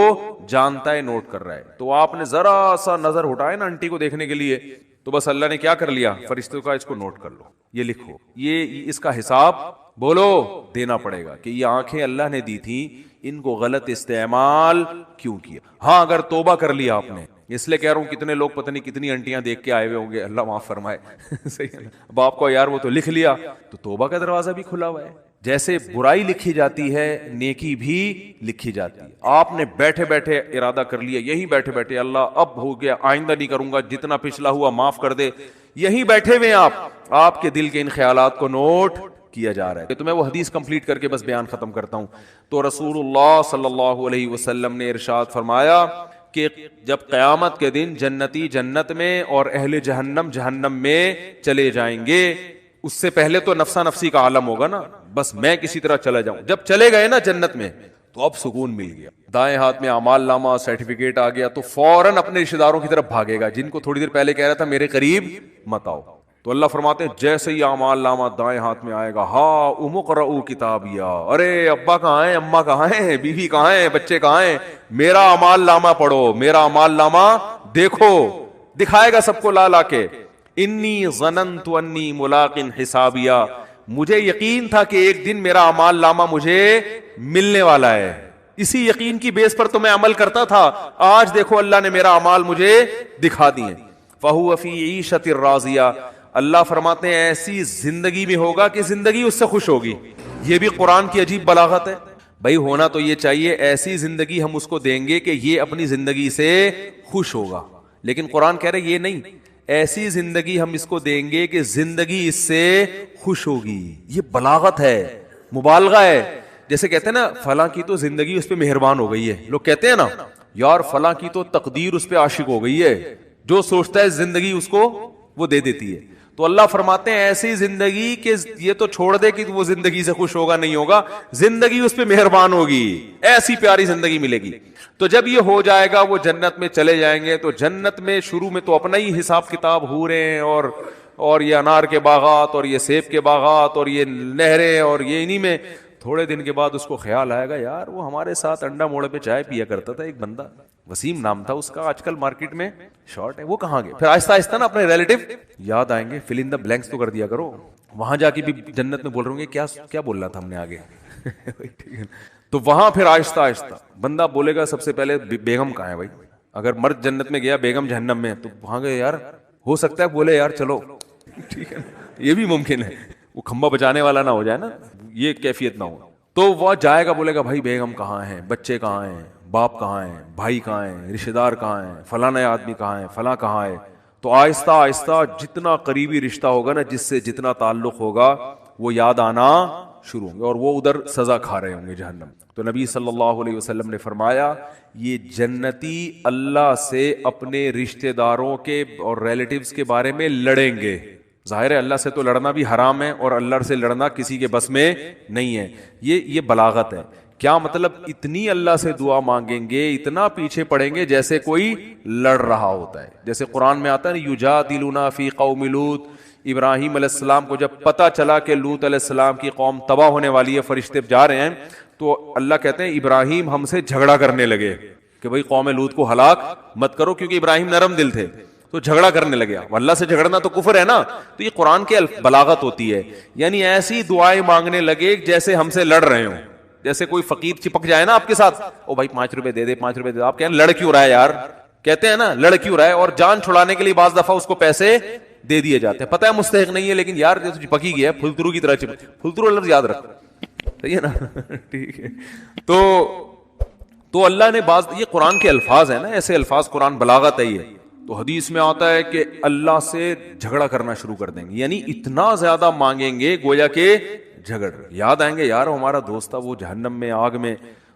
جانتا ہے, نوٹ کر رہا ہے. تو آپ نے ذرا سا نظر اٹھائے نا انٹی کو دیکھنے کے لیے, تو بس اللہ نے کیا کر لیا, فرشتوں کا اس کو نوٹ کر لو, یہ لکھو, یہ اس کا حساب بولو دینا پڑے گا کہ یہ آنکھیں اللہ نے دی تھی, ان کو غلط استعمال کیوں کیا. ہاں اگر توبہ کر لیا آپ نے, اس لیے کہہ رہا ہوں کتنے لوگ پتہ نہیں کتنی انٹیاں دیکھ کے آئے ہوئے ہوں گے, اللہ معاف فرمائے. صحیح ہے نا, اب آپ کو یار وہ تو لکھ لیا, تو توبہ کا دروازہ بھی کھلا ہوا ہے. جیسے برائی لکھی جاتی ہے نیکی بھی لکھی جاتی ہے. آپ نے بیٹھے بیٹھے ارادہ کر لیا, یہیں بیٹھے بیٹھے اللہ اب ہو گیا, آئندہ نہیں کروں گا, جتنا پچھلا ہوا معاف کر دے, یہیں بیٹھے ہوئے آپ کے دل کے ان خیالات کو نوٹ کیا جا رہا ہے. تو میں وہ حدیث کمپلیٹ کر کے بس بیان ختم کرتا ہوں. تو رسول اللہ صلی اللہ علیہ وسلم نے ارشاد فرمایا کہ جب قیامت کے دن جنتی جنت میں اور اہل جہنم جہنم میں چلے جائیں گے, اس سے پہلے تو نفسا نفسی کا عالم ہوگا نا, بس میں کسی طرح چلا جاؤں. جب چلے گئے نا جنت میں تو اب سکون مل گیا, دائیں ہاتھ میں اعمال نامہ سرٹیفکیٹ آ گیا, تو فوراً اپنے رشتہ داروں کی طرف بھاگے گا جن کو تھوڑی دیر پہلے کہہ رہا تھا میرے قریب مت آؤ. تو اللہ فرماتے ہیں جیسے ہی اعمال نامہ دائیں ہاتھ میں آئے گا, ہا امقرؤ کتابیا, ارے ابا کہاں ہیں, اماں کہاں ہیں, بیوی کہاں ہیں, بچے کہاں ہیں, میرا اعمال نامہ پڑھو, میرا اعمال نامہ دیکھو. دکھائے گا سب کو لا لا کے, انی ظننت انی ملاق حسابیا, مجھے یقین تھا کہ ایک دن میرا اعمال نامہ مجھے ملنے والا ہے, اسی یقین کی بیس پر تو میں عمل کرتا تھا, آج دیکھو اللہ نے میرا اعمال مجھے دکھا دیے. فہو فی عیشۃ راضیہ, اللہ فرماتے ہیں ایسی زندگی میں ہوگا کہ زندگی اس سے خوش ہوگی. یہ بھی قرآن کی عجیب بلاغت ہے. بھائی ہونا تو یہ چاہیے ایسی زندگی ہم اس کو دیں گے کہ یہ اپنی زندگی سے خوش ہوگا, لیکن قرآن کہہ رہے یہ نہیں, ایسی زندگی ہم اس کو دیں گے کہ زندگی اس سے خوش ہوگی. یہ بلاغت ہے, مبالغہ ہے. جیسے کہتے ہیں نا فلاں کی تو زندگی اس پہ مہربان ہو گئی ہے, لوگ کہتے ہیں نا یار فلاں کی تو تقدیر اس پہ عاشق ہو گئی ہے, جو سوچتا ہے زندگی اس کو وہ دے دیتی ہے. تو اللہ فرماتے ہیں ایسی زندگی کہ یہ تو چھوڑ دے کہ وہ زندگی سے خوش ہوگا نہیں ہوگا, زندگی اس پہ مہربان ہوگی, ایسی پیاری زندگی ملے گی. تو جب یہ ہو جائے گا وہ جنت میں چلے جائیں گے, تو جنت میں شروع میں تو اپنا ہی حساب کتاب ہو رہے ہیں, اور یہ انار کے باغات اور یہ سیب کے باغات اور یہ نہریں اور یہ انہی میں. تھوڑے دن کے بعد اس کو خیال آئے گا یار وہ ہمارے ساتھ انڈا موڑے پہ چائے پیا کرتا تھا ایک بندہ, وسیم نام تھا اس کا, آج کل مارکیٹ میں شارٹ ہے, وہ کہاں گئے. پھر آہستہ آہستہ نا اپنے ریلیٹو یاد آئیں گے, فل ان دا بلینکس تو کر دیا کرو, وہاں جا کے بھی جنت میں بول رہے ہوں گے کیا بول رہا تھا ہم نے آگے. تو وہاں پھر آہستہ آہستہ بندہ بولے گا سب سے پہلے بیگم کہاں ہے بھائی. اگر مرد جنت میں گیا بیگم جہنم میں, تو وہاں گئے یار ہو سکتا ہے بولے یار چلو ٹھیک ہے, یہ بھی ممکن ہے, وہ کھمبا بچانے والا نہ ہو جائے نا, یہ کیفیت نہ ہو. تو وہ جائے گا بولے گا بھائی بیگم کہاں ہیں, بچے کہاں ہیں, باپ کہاں ہیں, بھائی کہاں ہیں, رشتہ دار کہاں ہیں, فلاں آدمی کہاں ہے, فلاں کہاں ہے. تو آہستہ آہستہ جتنا قریبی رشتہ ہوگا نا، جس سے جتنا تعلق ہوگا، وہ یاد آنا شروع ہوں گے، اور وہ ادھر سزا کھا رہے ہوں گے جہنم۔ تو نبی صلی اللہ علیہ وسلم نے فرمایا یہ جنتی اللہ سے اپنے رشتہ داروں کے اور ریلیٹیوز کے بارے میں لڑیں گے۔ ظاہر ہے اللہ سے تو لڑنا بھی حرام ہے، اور اللہ سے لڑنا کسی کے بس میں نہیں ہے۔ یہ بلاغت ہے۔ کیا مطلب؟ اتنی اللہ سے دعا مانگیں گے، اتنا پیچھے پڑیں گے جیسے کوئی لڑ رہا ہوتا ہے۔ جیسے قرآن میں آتا ہے نا، یجادلونا فی قوم لوط، ابراہیم علیہ السلام کو جب پتہ چلا کہ لوط علیہ السلام کی قوم تباہ ہونے والی ہے، فرشتے جا رہے ہیں، تو اللہ کہتے ہیں ابراہیم ہم سے جھگڑا کرنے لگے کہ بھئی قوم لوط کو ہلاک مت کرو، کیونکہ ابراہیم نرم دل تھے، تو جھگڑا کرنے لگے۔ اللہ سے جھگڑنا تو کفر ہے نا۔ تو یہ قرآن کے بلاغت ہوتی ہے، یعنی ایسی دعائیں مانگنے لگے جیسے ہم سے لڑ رہے ہوں۔ جیسے کوئی فقیر چپک جائے نا آپ کے ساتھ، او بھائی 5 روپے دے دے، 5 روپے دے دے، آپ کہیں لڑ کیوں رہا ہے یار، کہتے ہیں نا لڑ کیوں رہا ہے، اور جان چھڑانے کے لیے بعض دفعہ اس کو پیسے دے دیے جاتے ہیں، پتہ ہے مستحق نہیں ہے، لیکن یار جو چپک ہی گیا، پھلترو کی طرح چپک، پھلترو لفظ یاد رکھ، صحیح ہے نا ٹھیک ہے۔ تو اللہ نے یہ قرآن کے الفاظ ہیں نا، ایسے الفاظ، قرآن بلاغت ہے یہ۔ تو حدیث میں آتا ہے کہ اللہ سے جھگڑا کرنا شروع کر دیں گے، یعنی اتنا زیادہ مانگیں گے گویا کہ جھگڑ یاد آئیں گے، یار ہمارا دوست تھا وہ جہنم میں، آگ میں،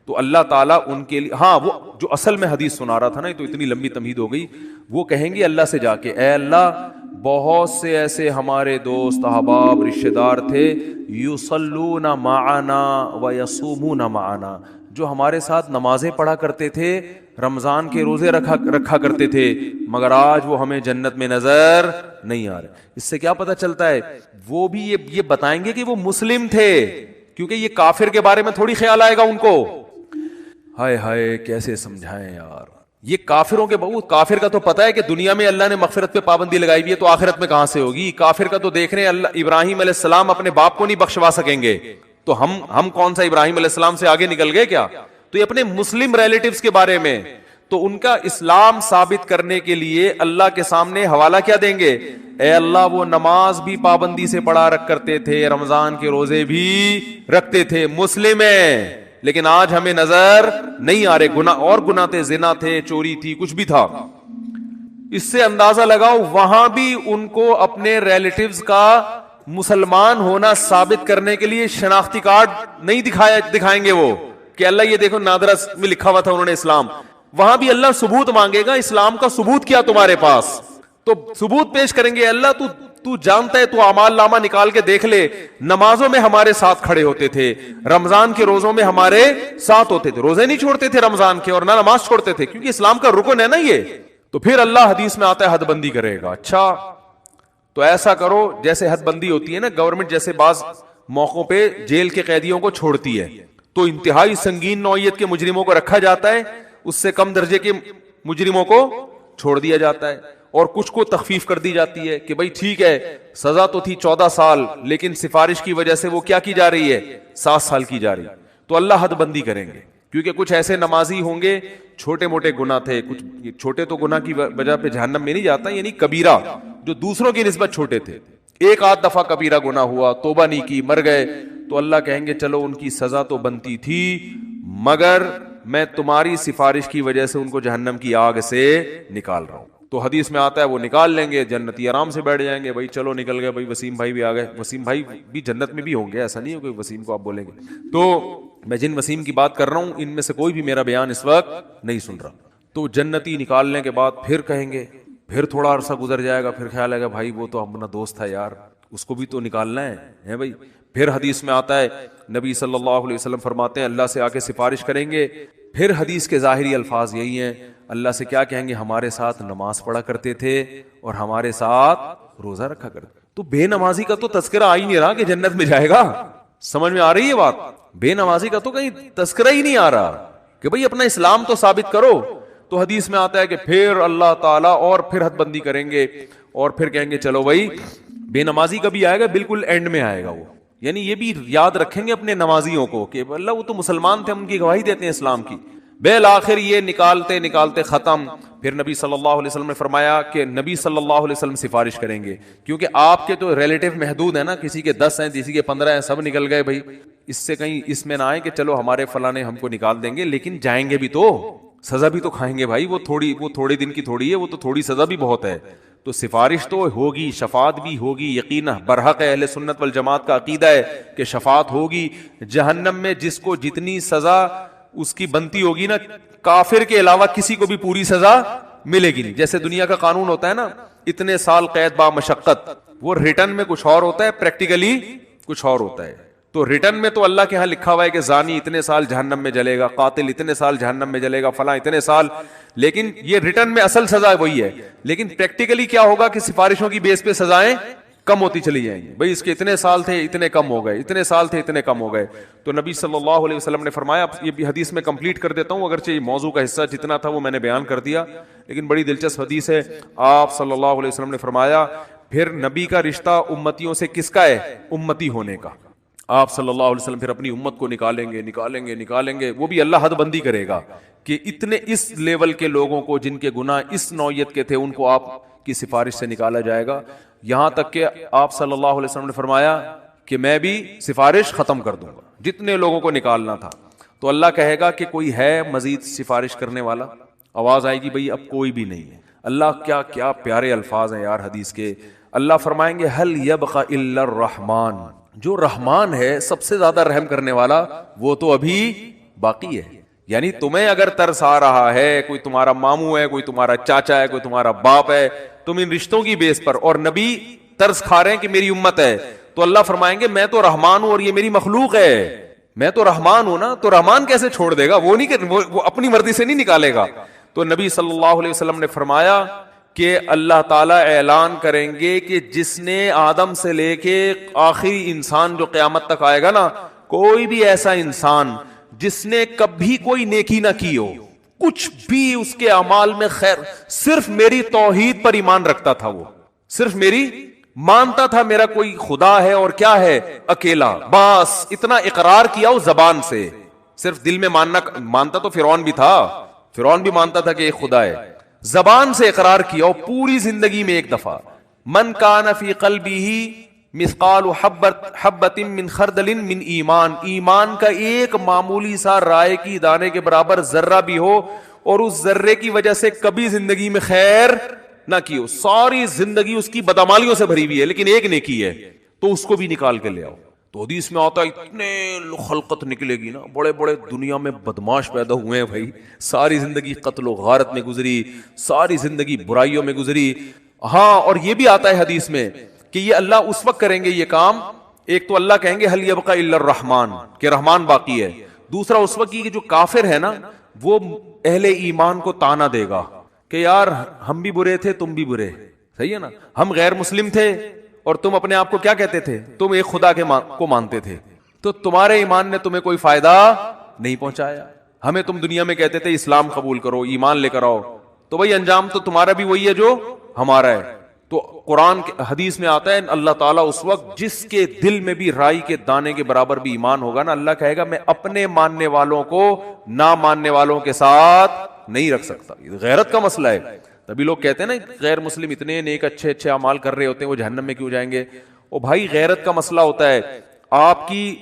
تو اللہ تعالیٰ ان کے لیے، ہاں وہ جو اصل میں حدیث سنا رہا تھا نا، تو اتنی لمبی تمہید ہو گئی، وہ کہیں گے اللہ سے جا کے، اے اللہ بہت سے ایسے ہمارے دوست احباب رشتہ دار تھے، یصلون معنا ویصومون معنا، جو ہمارے ساتھ نمازیں پڑھا کرتے تھے، رمضان کے روزے رکھا کرتے تھے، مگر آج وہ ہمیں جنت میں نظر نہیں آ رہے۔ اس سے کیا پتہ چلتا ہے؟ وہ بھی یہ بتائیں گے کہ وہ مسلم تھے، کیونکہ یہ کافر کے بارے میں تھوڑی خیال آئے گا ان کو۔ ہائے ہائے کیسے سمجھائیں یار، یہ کافروں کے بہت، کافر کا تو پتہ ہے کہ دنیا میں اللہ نے مغفرت پہ پابندی لگائی ہوئی ہے، تو آخرت میں کہاں سے ہوگی؟ کافر کا تو دیکھ رہے ہیں اللہ ابراہیم علیہ السلام اپنے باپ کو نہیں بخشوا سکیں گے، تو ہم کون سا ابراہیم علیہ السلام سے آگے نکل گئے کیا؟ تو یہ اپنے مسلم ریلیٹیوز کے بارے میں، تو ان کا اسلام ثابت کرنے کے لیے اللہ کے سامنے حوالہ کیا دیں گے؟ اے اللہ وہ نماز بھی پابندی سے پڑھا کرتے تھے، رمضان کے روزے بھی رکھتے تھے، مسلم ہیں، لیکن آج ہمیں نظر نہیں آ رہے، گناہ اور گناہ تھے، زنا تھے، چوری تھی، کچھ بھی تھا۔ اس سے اندازہ لگاؤ وہاں بھی ان کو اپنے ریلیٹیوز کا مسلمان ہونا ثابت کرنے کے لیے شناختی کارڈ نہیں دکھائیں گے وہ، کہ اللہ یہ دیکھو نادرا میں لکھا ہوا تھا انہوں نے اسلام، وہاں بھی اللہ ثبوت مانگے گا، اسلام کا ثبوت کیا تمہارے پاس؟ تو ثبوت پیش کریں گے، اللہ تو جانتا ہے، تو اعمال نامہ نکال کے دیکھ لے، نمازوں میں ہمارے ساتھ کھڑے ہوتے تھے، رمضان کے روزوں میں ہمارے ساتھ ہوتے تھے، روزے نہیں چھوڑتے تھے رمضان کے، اور نہ نماز چھوڑتے تھے، کیونکہ اسلام کا رکن ہے نا یہ۔ تو پھر اللہ حدیث میں آتا ہے حد بندی کرے گا، اچھا تو ایسا کرو، جیسے حد بندی ہوتی ہے نا، گورنمنٹ جیسے بعض موقعوں پہ جیل کے قیدیوں کو چھوڑتی ہے، تو انتہائی سنگین نوعیت کے مجرموں کو رکھا جاتا ہے، اس سے کم درجے کے مجرموں کو چھوڑ دیا جاتا ہے، اور کچھ کو تخفیف کر دی جاتی ہے کہ بھئی ٹھیک ہے سزا تو تھی 14 سال، لیکن سفارش کی وجہ سے وہ کیا کی جا رہی ہے؟ 7 سال کی جا رہی ہے۔ تو اللہ حد بندی کریں گے، کیونکہ کچھ ایسے نمازی ہوں گے چھوٹے موٹے گناہ تھے، کچھ چھوٹے تو گناہ کی وجہ پہ جہنم میں نہیں جاتا، یعنی کبیرہ جو دوسروں کی نسبت چھوٹے تھے، ایک آدھ دفعہ کبیرہ گناہ ہوا، توبہ نہیں کی، مر گئے، تو اللہ کہیں گے چلو ان کی سزا تو بنتی تھی، مگر میں تمہاری سفارش کی وجہ سے ان کو جہنم کی آگ سے نکال رہا ہوں۔ تو حدیث میں آتا ہے وہ نکال لیں گے، جنتی آرام سے بیٹھ جائیں گے، بھائی چلو نکل گئے، بھائی وسیم بھائی بھی آ گئے، وسیم بھائی بھی جنت میں بھی ہوں گے، ایسا نہیں ہے کوئی وسیم کو آپ بولیں گے۔ تو میں جن وسیم کی بات کر رہا ہوں ان میں سے کوئی بھی میرا بیان اس وقت نہیں سن رہا۔ تو جنتی نکالنے کے بعد پھر کہیں گے، پھر تھوڑا عرصہ گزر جائے گا، پھر خیال آئے گا بھائی وہ تو اپنا دوست تھا یار، اس کو بھی تو نکالنا ہے بھائی۔ پھر حدیث میں آتا ہے نبی صلی اللہ علیہ وسلم فرماتے ہیں اللہ سے آ کے سفارش کریں گے، پھر حدیث کے ظاہری الفاظ یہی ہیں، اللہ سے کیا کہیں گے؟ ہمارے ساتھ نماز پڑھا کرتے تھے اور ہمارے ساتھ روزہ رکھا کرتے۔ تو بے نمازی کا تو تذکرہ آ ہی نہیں رہا کہ جنت میں جائے گا، سمجھ میں آ رہی ہے بات؟ بے نمازی کا تو کہیں تذکرہ ہی نہیں آ رہا کہ بھئی اپنا اسلام تو ثابت کرو۔ تو حدیث میں آتا ہے کہ پھر اللہ تعالیٰ اور پھر حد بندی کریں گے، اور پھر کہیں گے چلو بھائی بے نمازی کا بھی آئے گا، بالکل اینڈ میں آئے گا وہ، یعنی یہ بھی یاد رکھیں گے اپنے نمازیوں کو کہ اللہ وہ تو مسلمان تھے، ہم ان کی گواہی دیتے ہیں اسلام کی۔ بالآخر یہ نکالتے نکالتے ختم، پھر نبی صلی اللہ علیہ وسلم نے فرمایا کہ نبی صلی اللہ علیہ وسلم سفارش کریں گے، کیونکہ آپ کے تو ریلیٹیو محدود ہیں نا، کسی کے 10 ہیں، کسی کے 15 ہیں، سب نکل گئے بھائی، اس سے کہیں اس میں نہ آئے کہ چلو ہمارے فلاں نے ہم کو نکال دیں گے، لیکن جائیں گے بھی تو، سزا بھی تو کھائیں گے بھائی، وہ تھوڑے دن کی تھوڑی ہے، وہ تو تھوڑی سزا بھی بہت ہے۔ تو سفارش تو ہوگی, شفاعت بھی ہوگی یقیناً, برحق ہے اہل سنت والجماعت کا عقیدہ ہے کہ شفاعت ہوگی. جہنم میں جس کو جتنی سزا اس کی بنتی ہوگی نا, کافر کے علاوہ کسی کو بھی پوری سزا ملے گی نہیں. جیسے دنیا کا قانون ہوتا ہے نا, اتنے سال قید با مشقت, وہ ریٹرن میں کچھ اور ہوتا ہے, پریکٹیکلی کچھ اور ہوتا ہے. تو ریٹرن میں تو اللہ کے ہاں لکھا ہوا ہے کہ زانی اتنے سال جہنم میں جلے گا, قاتل اتنے سال جہنم میں جلے گا, فلاں اتنے سال, لیکن یہ ریٹرن میں اصل سزا وہی ہے. لیکن پریکٹیکلی کیا ہوگا کہ سفارشوں کی بیس پہ سزائیں کم ہوتی چلی جائیں گی. بھئی اس کے اتنے سال تھے اتنے کم ہو گئے, اتنے سال تھے اتنے کم ہو گئے. تو نبی صلی اللہ علیہ وسلم نے فرمایا, یہ بھی حدیث میں کمپلیٹ کر دیتا ہوں, اگرچہ یہ موضوع کا حصہ جتنا تھا وہ میں نے بیان کر دیا, لیکن بڑی دلچسپ حدیث ہے. آپ صلی اللہ علیہ وسلم نے فرمایا پھر نبی کا رشتہ امتیوں سے کس کا ہے؟ امتی ہونے کا. آپ صلی اللہ علیہ وسلم پھر اپنی امت کو نکالیں گے, وہ بھی اللہ حد بندی کرے گا کہ اتنے اس لیول کے لوگوں کو جن کے گناہ اس نوعیت کے تھے ان کو آپ کی سفارش سے نکالا جائے گا. یہاں تک کہ آپ صلی اللہ علیہ وسلم نے فرمایا کہ میں بھی سفارش ختم کر دوں گا, جتنے لوگوں کو نکالنا تھا. تو اللہ کہے گا کہ کوئی ہے مزید سفارش کرنے والا؟ آواز آئے گی بھئی اب کوئی بھی نہیں ہے. اللہ کیا کیا پیارے الفاظ ہیں یار حدیث کے. اللہ فرمائیں گے هل يبقى الا الرحمن, جو رحمان ہے سب سے زیادہ رحم کرنے والا وہ تو ابھی باقی ہے. یعنی تمہیں اگر ترس آ رہا ہے, کوئی تمہارا ماموں ہے, کوئی تمہارا چاچا ہے, کوئی تمہارا باپ ہے, تم ان رشتوں کی بیس پر, اور نبی ترس کھا رہے ہیں کہ میری امت ہے, تو اللہ فرمائیں گے میں تو رحمان ہوں اور یہ میری مخلوق ہے. میں تو رحمان ہوں نا, تو رحمان کیسے چھوڑ دے گا؟ وہ نہیں کہ وہ اپنی مرضی سے نہیں نکالے گا. تو نبی صلی اللہ علیہ وسلم نے فرمایا کہ اللہ تعالیٰ اعلان کریں گے کہ جس نے آدم سے لے کے آخری انسان جو قیامت تک آئے گا نا, کوئی بھی ایسا انسان جس نے کبھی کوئی نیکی نہ کی ہو, کچھ بھی اس کے اعمال میں خیر, صرف میری توحید پر ایمان رکھتا تھا, وہ صرف میری مانتا تھا میرا کوئی خدا ہے اور کیا ہے اکیلا, بس اتنا اقرار کیا اس زبان سے, صرف دل میں مانتا تو فرعون بھی تھا, فرعون بھی مانتا تھا کہ ایک خدا ہے, زبان سے اقرار کیا, اور پوری زندگی میں ایک دفعہ من کان فی قلبہ مثقال حبۃ من خردل من ایمان, ایمان کا ایک معمولی سا رائے کی دانے کے برابر ذرہ بھی ہو, اور اس ذرے کی وجہ سے کبھی زندگی میں خیر نہ کی ہو, ساری زندگی اس کی بدعمالیوں سے بھری ہوئی ہے لیکن ایک نیکی ہے, تو اس کو بھی نکال کے لے آؤ. تو حدیث میں آتا ہے اتنے خلقت نکلے گی نا, بڑے بڑے دنیا میں بدماش پیدا ہوئے ہیں بھائی, ساری زندگی قتل و غارت میں گزری, ساری زندگی برائیوں میں گزری. ہاں, اور یہ بھی آتا ہے حدیث میں کہ یہ اللہ اس وقت کریں گے یہ کام, ایک تو اللہ کہیں گے هل يبقى الا الرحمن, کہ رحمان باقی ہے. دوسرا اس وقت کی جو کافر ہے نا, وہ اہل ایمان کو تانا دے گا کہ یار ہم بھی برے تھے تم بھی برے, صحیح ہے نا, ہم غیر مسلم تھے اور تم اپنے آپ کو کیا کہتے تھے, تم ایک خدا کو مانتے تھے, تو تمہارے ایمان نے تمہیں کوئی فائدہ نہیں پہنچایا. ہمیں تم دنیا میں کہتے تھے اسلام قبول کرو, ایمان لے کر آؤ, تو بھائی انجام تو تمہارا بھی وہی ہے جو ہمارا ہے. تو قرآن حدیث میں آتا ہے اللہ تعالیٰ اس وقت جس کے دل میں بھی رائی کے دانے کے برابر بھی ایمان ہوگا نا, اللہ کہے گا میں اپنے ماننے والوں کو نہ ماننے والوں کے ساتھ نہیں رکھ سکتا. یہ غیرت کا مسئلہ ہے. تبھی لوگ کہتے ہیں نا غیر مسلم اتنے نیک اچھے اچھے اعمال کر رہے ہوتے ہیں, وہ جہنم میں کیوں جائیں گے؟ او بھائی غیرت کا مسئلہ ہوتا ہے. آپ کی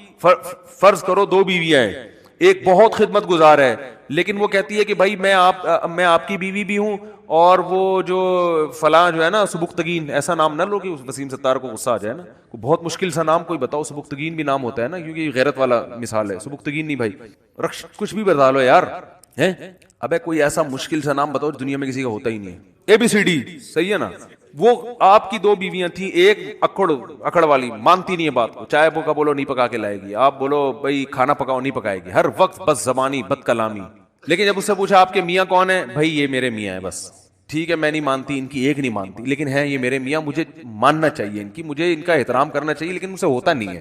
فرض کرو 2 بیویاں ہیں, ایک بہت خدمت گزار ہے, لیکن وہ کہتی ہے کہ بھائی میں آپ کی بیوی بھی ہوں, اور وہ جو فلاں جو ہے نا سبکتگین, ایسا نام نہ لو کہ وسیم ستار کو غصہ آ جائے نا, بہت مشکل سا نام کوئی بتاؤ, سبکتگین بھی نام ہوتا ہے نا, کیونکہ یہ غیرت والا مثال ہے. سبکتگین نہیں بھائی, رخش کچھ بھی بتا لو یار, ابے کوئی ایسا مشکل سا نام بتاؤ دنیا میں کسی کا ہوتا ہی نہیں ہے. ABCD, صحیح ہے نا. وہ آپ کی 2 بیویاں تھیں, ایک اکڑ والی, مانتی نہیں ہے بات کو, چائے کا بولو نہیں پکا کے لائے گی, آپ بولو بھائی کھانا پکاؤ نہیں پکائے گی, ہر وقت بس زبانی بد کلامی. لیکن جب اس سے پوچھا آپ کے میاں کون ہیں, بھائی یہ میرے میاں ہیں بس, ٹھیک ہے میں نہیں مانتی, ان کی ایک نہیں مانتی, لیکن ہے یہ میرے میاں, مجھے ماننا چاہیے ان کی, مجھے ان کا احترام کرنا چاہیے, لیکن مجھ سے ہوتا نہیں ہے,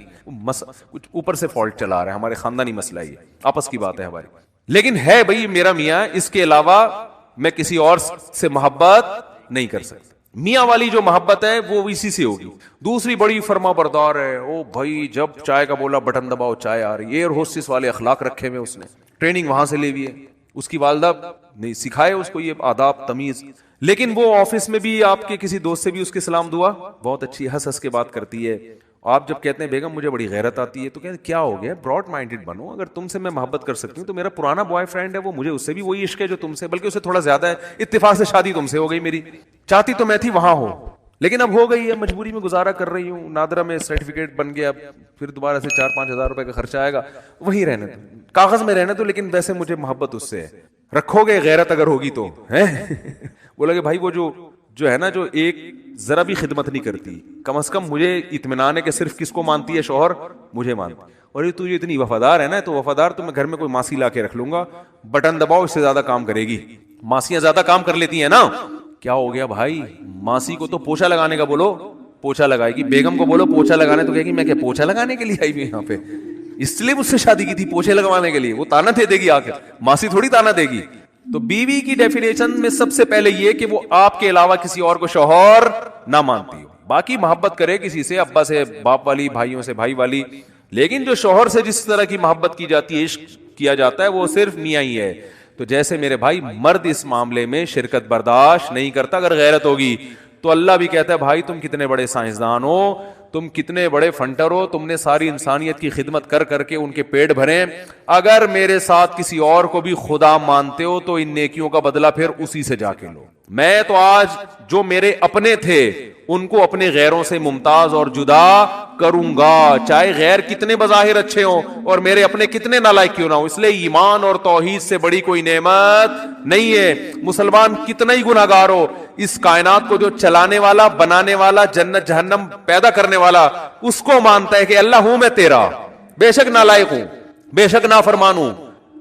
کچھ اوپر سے فالٹ چلا رہا ہے, ہمارے خاندانی مسئلہ ہے, آپس کی بات ہے ہماری, لیکن ہے بھائی میرا میاں, اس کے علاوہ میں کسی اور سے محبت نہیں کر سکتا. میاں والی جو محبت ہے وہ اسی سے ہوگی. دوسری بڑی فرما بردار ہے, او بھائی جب چائے کا بولا بٹن دباؤ چائے آ رہی ہے, ایئر ہوسٹس والے اخلاق رکھے ہوئے, اس نے ٹریننگ وہاں سے لی ہوئی ہے, اس کی والدہ نہیں سکھائے اس کو یہ آداب تمیز, لیکن وہ آفس میں بھی آپ کے کسی دوست سے بھی اس کے سلام دعا بہت اچھی ہنس ہنس کے بات کرتی ہے, آپ جب کہتے ہیں بیگم مجھے بڑی غیرت آتی ہے تو کہتے ہیں کیا ہو گیا, براڈ مائنڈڈ بنو. اگر تم سے میں محبت کر سکتی ہوں تو میرا پرانا بوائے فرینڈ ہے وہ, مجھے اس سے بھی وہی عشق ہے جو تم سے, بلکہ اسے تھوڑا زیادہ ہے. اتفاق سے شادی تم سے ہو گئی میری, چاہتی تو میں تھی وہاں ہو, لیکن اب ہو گئی ہے, مجبوری میں گزارا کر رہی ہوں. نادرا میں سرٹیفکیٹ بن گیا, پھر دوبارہ سے 4-5 ہزار روپے کا خرچہ آئے گا, وہیں رہنے دو, کاغذ میں رہنے دو, لیکن ویسے مجھے محبت اس سے ہے. رکھو گے غیرت اگر ہوگی تو بولے کہ بھائی وہ جو ہے نا, جو ایک ذرا بھی خدمت نہیں کرتی, کم از کم مجھے اطمینان ہے کہ صرف کس کو مانتی ہے, شوہر مجھے مانتا ہے. اور یہ تو یہ اتنی وفادار ہے نا, تو وفادار تو میں گھر میں کوئی ماسی لا کے رکھ لوں گا, بٹن دباؤ اس سے زیادہ کام کرے گی. ماسیاں زیادہ کام کر لیتی ہیں نا. کیا ہو گیا بھائی, ماسی کو تو پوچھا لگانے کا بولو پوچھا لگائے گی, بیگم کو بولو پوچھا لگانے تو کہے گی میں کیا پوچھا لگانے کے لیے آئی ہوئی یہاں پہ, اس لیے مجھ سے شادی کی تھی پوچھے لگوانے کے لیے. وہ تانا دے گی, آ کے ماسی تھوڑی تانا دے گی. تو بیوی کی ڈیفینیشن میں سب سے پہلے یہ کہ وہ آپ کے علاوہ کسی اور کو شوہر نہ مانتی ہو. باقی محبت کرے کسی سے, ابا سے باپ والی, بھائیوں سے بھائی والی, لیکن جو شوہر سے جس طرح کی محبت کی جاتی ہے, عشق کیا جاتا ہے, وہ صرف میاں ہی ہے. تو جیسے میرے بھائی مرد اس معاملے میں شرکت برداشت نہیں کرتا اگر غیرت ہوگی, تو اللہ بھی کہتا ہے بھائی تم کتنے بڑے سائنسدان ہو, تم کتنے بڑے فنٹر ہو, تم نے ساری انسانیت کی خدمت کر کر کے ان کے پیٹ بھرے, اگر میرے ساتھ کسی اور کو بھی خدا مانتے ہو تو ان نیکیوں کا بدلہ پھر اسی سے جا کے لو. میں تو آج جو میرے اپنے تھے ان کو اپنے غیروں سے ممتاز اور جدا کروں گا, چاہے غیر کتنے بظاہر اچھے ہوں اور میرے اپنے کتنے نالائق کیوں نہ ہوں. اس لیے ایمان اور توحید سے بڑی کوئی نعمت نہیں ہے. مسلمان کتنا ہی گناہگار ہو, اس کائنات کو جو چلانے والا, بنانے والا, جنت جہنم پیدا کرنے والا, اس کو مانتا ہے کہ اللہ ہوں میں تیرا, بے شک نالائق ہوں, بے شک نافرمان ہوں.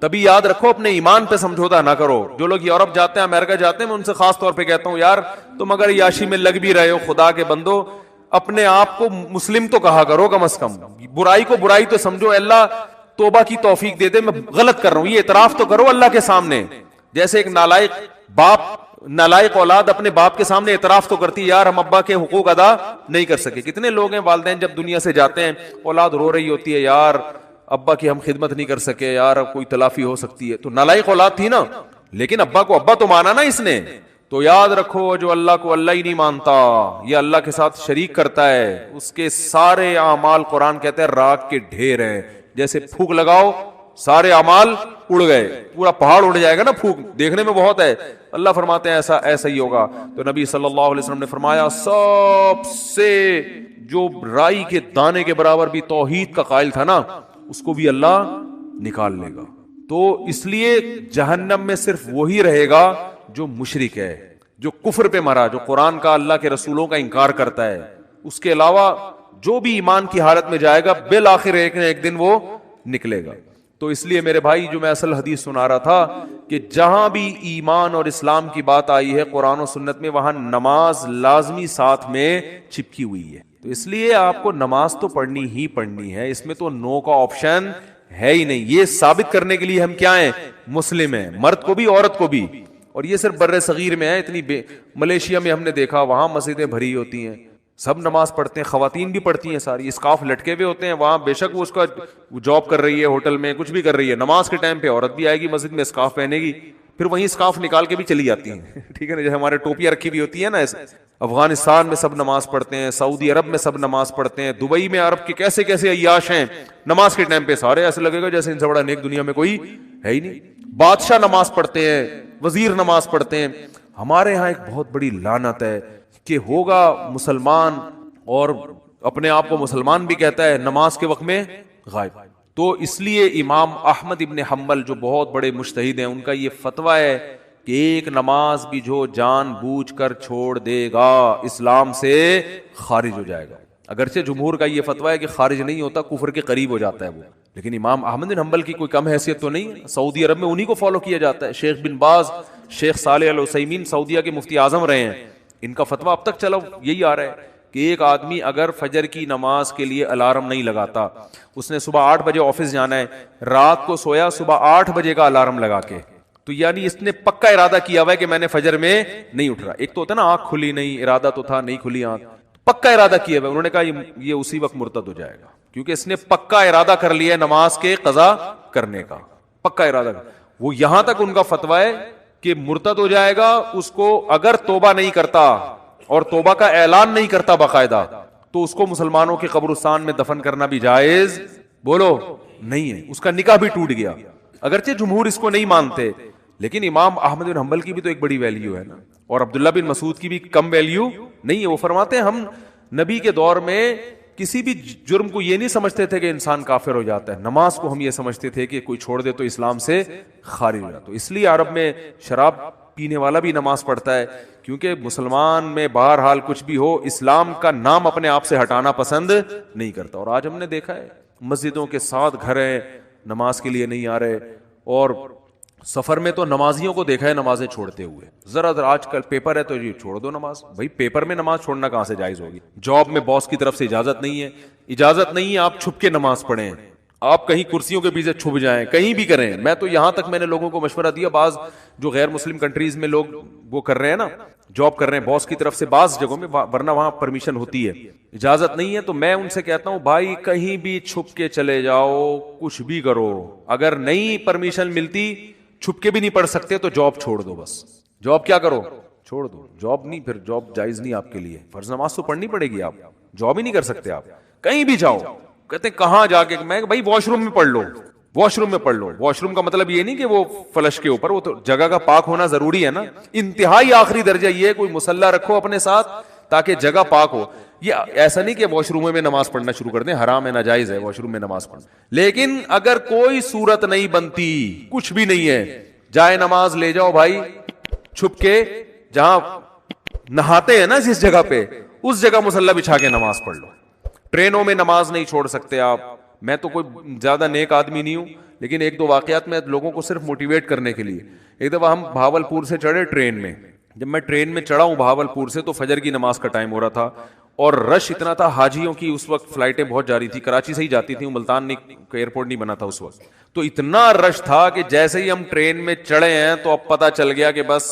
تبھی یاد رکھو اپنے ایمان پہ سمجھوتا نہ کرو. جو لوگ یورپ جاتے ہیں, امریکہ جاتے ہیں, میں ان سے خاص طور پہ کہتا ہوں یار تم اگر یاشی میں لگ بھی رہے ہو, خدا کے بندو اپنے آپ کو مسلم تو کہا کرو کم از کم. برائی کو برائی تو سمجھو, اللہ توبہ کی توفیق دے دے, میں غلط کر رہا ہوں یہ اعتراف تو کرو اللہ کے سامنے. جیسے ایک نالائق باپ, نالائق اولاد اپنے باپ کے سامنے اعتراف تو کرتی یار ہم ابا کے حقوق ادا نہیں کر سکے. کتنے لوگ ہیں والدین جب دنیا سے جاتے ہیں اولاد رو رہی ہوتی ہے یار ابا کی ہم خدمت نہیں کر سکے, یار اب کوئی تلافی ہو سکتی ہے. تو نالائق اولاد تھی نا, لیکن ابا کو ابا تو مانا نا اس نے. تو یاد رکھو جو اللہ کو اللہ ہی نہیں مانتا, یہ اللہ کے ساتھ شریک کرتا ہے, اس کے سارے اعمال قرآن کہتے ہیں راکھ کے ڈھیر ہیں. جیسے پھونک لگاؤ سارے اعمال اڑ گئے, پورا پہاڑ اڑ جائے گا نا, پھونک دیکھنے میں بہت ہے. اللہ فرماتے ہیں ایسا ہی ہوگا. تو نبی صلی اللہ علیہ وسلم نے فرمایا سب سے جو رائی کے دانے کے برابر بھی توحید کا قائل تھا نا, اس کو بھی اللہ نکال لے گا. تو اس لیے جہنم میں صرف وہی رہے گا جو مشرک ہے, جو کفر پہ مرا, جو قرآن کا اللہ کے رسولوں کا انکار کرتا ہے. اس کے علاوہ جو بھی ایمان کی حالت میں جائے گا بالآخر ایک نہ ایک دن وہ نکلے گا. تو اس لیے میرے بھائی جو میں اصل حدیث سنا رہا تھا کہ جہاں بھی ایمان اور اسلام کی بات آئی ہے قرآن و سنت میں, وہاں نماز لازمی ساتھ میں چپکی ہوئی ہے. تو اس لیے آپ کو نماز تو پڑھنی ہی پڑھنی ہے, اس میں تو نو کا آپشن ہے ہی نہیں. یہ ثابت کرنے کے لیے ہم کیا ہیں, مسلم ہیں, مرد کو بھی عورت کو بھی. اور یہ صرف بر صغیر میں ہے, اتنی ملیشیا میں ہم نے دیکھا وہاں مسجدیں بھری ہوتی ہیں, سب نماز پڑھتے ہیں, خواتین بھی پڑھتی ہیں ساری, اسکارف لٹکے ہوئے ہوتے ہیں وہاں, بے شک وہ اس کا جاب کر رہی ہے ہوٹل میں, کچھ بھی کر رہی ہے, نماز کے ٹائم پہ عورت بھی آئے گی مسجد میں اسکارف پہنے گی, پھر وہیں اسکارف نکال کے بھی چلی جاتی ہیں. ٹھیک ہے نا, جیسے ہمارے ٹوپیاں رکھی ہوئی ہوتی ہے نا ایسے. افغانستان میں سب نماز پڑھتے ہیں, سعودی عرب میں سب نماز پڑھتے ہیں, دبئی میں عرب کے کیسے کیسے عیاش ہیں, نماز کے ٹائم پہ سارے ایسے لگے گا جیسے ان سے بڑا نیک دنیا میں کوئی ہے ہی نہیں. بادشاہ نماز پڑھتے ہیں, وزیر نماز پڑھتے ہیں. ہمارے ہاں ایک بہت بڑی لعنت ہے کہ ہوگا مسلمان اور اپنے آپ کو مسلمان بھی کہتا ہے, نماز کے وقت میں غائب. تو اس لیے امام احمد ابن حنبل جو بہت بڑے مجتہد ہیں, ان کا یہ فتویٰ ہے کہ ایک نماز بھی جو جان بوجھ کر چھوڑ دے گا اسلام سے خارج ہو جائے گا. اگرچہ جمہور کا یہ فتویٰ ہے کہ خارج نہیں ہوتا, کفر کے قریب ہو جاتا ہے وہ, لیکن امام احمد بن حنبل کی کوئی کم حیثیت تو نہیں. سعودی عرب میں انہی کو فالو کیا جاتا ہے. شیخ بن باز, شیخ صالح العثیمین سعودیہ کے مفتی اعظم رہے ہیں, ان کا فتویٰ اب تک چلا یہی آ رہا ہے کہ ایک آدمی اگر فجر کی نماز کے لیے الارم نہیں لگاتا, اس نے صبح 8 بجے آفس جانا ہے, رات کو سویا صبح 8 بجے کا الارم لگا کے, تو یعنی اس نے پکا ارادہ کیا ہوا ہے کہ میں نے فجر میں نہیں اٹھ رہا. ایک تو ہوتا ہے نا آنکھ کھلی نہیں, ارادہ تو تھا نہیں کھلی آنکھ, پکا ارادہ کیا ہوا ہے. انہوں نے کہا یہ اسی وقت مرتد ہو جائے گا, کیونکہ اس نے پکا ارادہ کر لیا ہے نماز کے قضا کرنے کا, پکا ارادہ. وہ یہاں تک ان کا فتویٰ ہے کہ مرتد ہو جائے گا اس کو اگر توبہ نہیں کرتا اور توبہ کا اعلان نہیں کرتا باقاعدہ, تو اس کو مسلمانوں کے قبرستان میں دفن کرنا بھی جائز بولو نہیں ہے, اس کا نکاح بھی ٹوٹ گیا. اگرچہ جمہور اس کو نہیں مانتے, لیکن امام احمد بن حنبل کی بھی تو ایک بڑی ویلیو ہے نا, اور عبداللہ بن مسعود کی بھی کم ویلیو نہیں ہے. وہ فرماتے ہیں ہم نبی کے دور میں کسی بھی جرم کو یہ نہیں سمجھتے تھے کہ انسان کافر ہو جاتا ہے, نماز کو ہم یہ سمجھتے تھے کہ کوئی چھوڑ دے تو اسلام سے خارج ہو جاتا. تو اس لیے عرب میں شراب پینے والا بھی نماز پڑھتا ہے, کیونکہ مسلمان میں بہرحال کچھ بھی ہو اسلام کا نام اپنے آپ سے ہٹانا پسند نہیں کرتا. اور آج ہم نے دیکھا ہے مسجدوں کے 7 گھر ہیں, نماز کے لیے نہیں آ رہے, اور سفر میں تو نمازیوں کو دیکھا ہے نمازیں چھوڑتے ہوئے. ذرا آج کل پیپر ہے تو یہ چھوڑ دو نماز. بھائی پیپر میں نماز چھوڑنا کہاں سے جائز ہوگی؟ جاب میں باس کی طرف سے اجازت نہیں ہے, اجازت نہیں ہے آپ چھپ کے نماز پڑھیں, آپ کہیں کرسیوں کے پیچھے چھپ جائیں, کہیں بھی کریں. میں تو یہاں تک میں نے لوگوں کو مشورہ دیا, بعض جو غیر مسلم کنٹریز میں لوگ وہ کر رہے ہیں نا, جاب کر رہے ہیں باس کی طرف سے بعض جگہوں میں, ورنہ وہاں پرمیشن ہوتی ہے, اجازت نہیں ہے. تو میں ان سے کہتا ہوں بھائی کہیں بھی چھپ کے چلے جاؤ, کچھ بھی کرو, اگر نہیں پرمیشن ملتی چھپ کے بھی نہیں پڑھ سکتے تو جاب چھوڑ دو. بس جاب کیا کرو, چھوڑ دو. جاب نہیں, پھر جاب جائز نہیں آپ کے لیے. فرض نماز تو پڑھنی پڑے گی, آپ جاب ہی نہیں کر سکتے. آپ کہیں بھی جاؤ, کہتے ہیں کہاں جا کے, میں بھائی واش روم میں پڑھ لو, واش روم میں پڑھ لو. واش روم کا مطلب یہ نہیں کہ وہ فلش کے اوپر, وہ تو جگہ کا پاک ہونا ضروری ہے نا. انتہائی آخری درجہ یہ ہے کوئی مصلی رکھو اپنے ساتھ تاکہ جگہ پاک ہو. یہ ایسا نہیں کہ واش روم میں نماز پڑھنا شروع کر دیں, حرام ہے, ناجائز ہے واش روم میں نماز پڑھنا. لیکن اگر کوئی صورت نہیں بنتی, کچھ بھی نہیں ہے, جائے نماز لے جاؤ بھائی چھپ کے, جہاں نہاتے ہیں نا جس جگہ پہ, اس جگہ مصلی بچھا کے نماز پڑھ لو. ٹرینوں میں نماز نہیں چھوڑ سکتے آپ. میں تو کوئی زیادہ نیک آدمی نہیں ہوں, لیکن 1-2 واقعات میں لوگوں کو صرف موٹیویٹ کرنے کے لیے. ایک دفعہ ہم بھاولپور سے چڑھے ٹرین میں, جب میں ٹرین میں چڑھا ہوں بھاولپور سے تو فجر کی نماز کا ٹائم ہو رہا تھا, اور رش اتنا تھا, حاجیوں کی اس وقت فلائٹیں بہت جا رہی تھی, کراچی سے ہی جاتی تھی, ملتان ایئرپورٹ نہیں بنا تھا اس وقت. تو اتنا رش تھا کہ جیسے ہی ہم ٹرین میں چڑھے ہیں تو اب پتا چل گیا کہ بس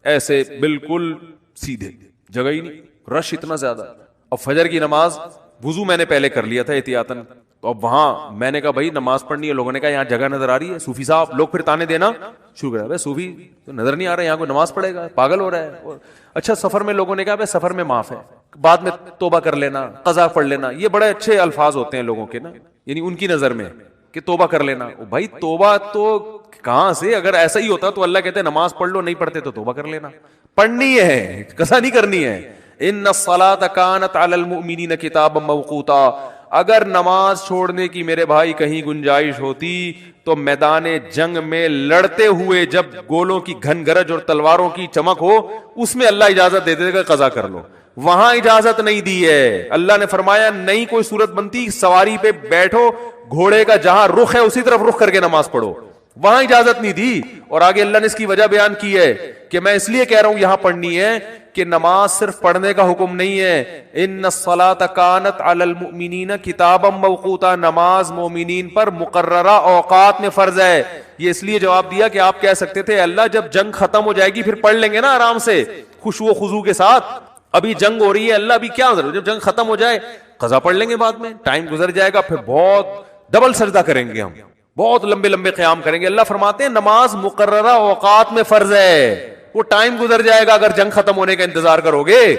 ایسے بالکل سیدھے, جگہ ہی نہیں, رش اتنا زیادہ. اب فجر کی نماز وضو میں نے پہلے کر لیا تھا احتیاطاً, تو اب وہاں میں نے کہا بھائی نماز پڑھنی ہے. لوگوں نے کہا یہاں جگہ نظر آ رہی ہے, صوفی صاحب لوگ پھر تانے دینا شروع کر, صوفی تو نظر نہیں آ رہا ہے, یہاں کوئی نماز پڑھے گا, پاگل ہو رہا ہے. اچھا سفر میں لوگوں نے کہا بھائی سفر میں معاف ہے, بعد میں توبہ کر لینا, قضا پڑھ لینا. یہ بڑے اچھے الفاظ ہوتے ہیں لوگوں کے نا, یعنی ان کی نظر میں کہ توبہ کر لینا. بھائی توبہ تو کہاں سے, اگر ایسا ہی ہوتا تو اللہ کہتے ہیں نماز پڑھ لو, نہیں پڑھتے تو توبہ کر لینا. پڑھنی ہے, قضا نہیں کرنی ہے. ان الصلاۃ کانت علی المؤمنین کتابا موقوتا. اگر نماز چھوڑنے کی میرے بھائی کہیں گنجائش ہوتی تو میدان جنگ میں لڑتے ہوئے جب گولوں کی گھن گرج اور تلواروں کی چمک ہو, اس میں اللہ اجازت دے دے گا قضا کر لو. وہاں اجازت نہیں دی ہے. اللہ نے فرمایا نہیں کوئی صورت بنتی, سواری پہ بیٹھو, گھوڑے کا جہاں رخ ہے اسی طرف رخ کر کے نماز پڑھو, وہاں اجازت نہیں دی. اور آگے اللہ نے اس کی وجہ بیان کی ہے کہ میں اس لیے کہہ رہا ہوں یہاں پڑھنی ہے کہ نماز صرف پڑھنے کا حکم نہیں ہے. ان الصلاۃ کانت علی المؤمنین کتابا موقوتا, نماز مومنین پر مقررہ اوقات میں فرض ہے. یہ اس لیے جواب دیا کہ آپ کہہ سکتے تھے اللہ جب جنگ ختم ہو جائے گی پھر پڑھ لیں گے نا آرام سے خشوع و خضوع کے ساتھ, ابھی جنگ ہو رہی ہے, اللہ ابھی کیا ضرورت, جب جنگ ختم ہو جائے قضا پڑھ لیں گے, بعد میں ٹائم گزر جائے گا, پھر بہت ڈبل سجدہ کریں گے, ہم بہت لمبے لمبے قیام کریں گے. اللہ فرماتے ہیں نماز مقررہ اوقات میں فرض ہے, وہ ٹائم گزر جائے گا اگر جنگ ختم ہونے کا انتظار کرو گے.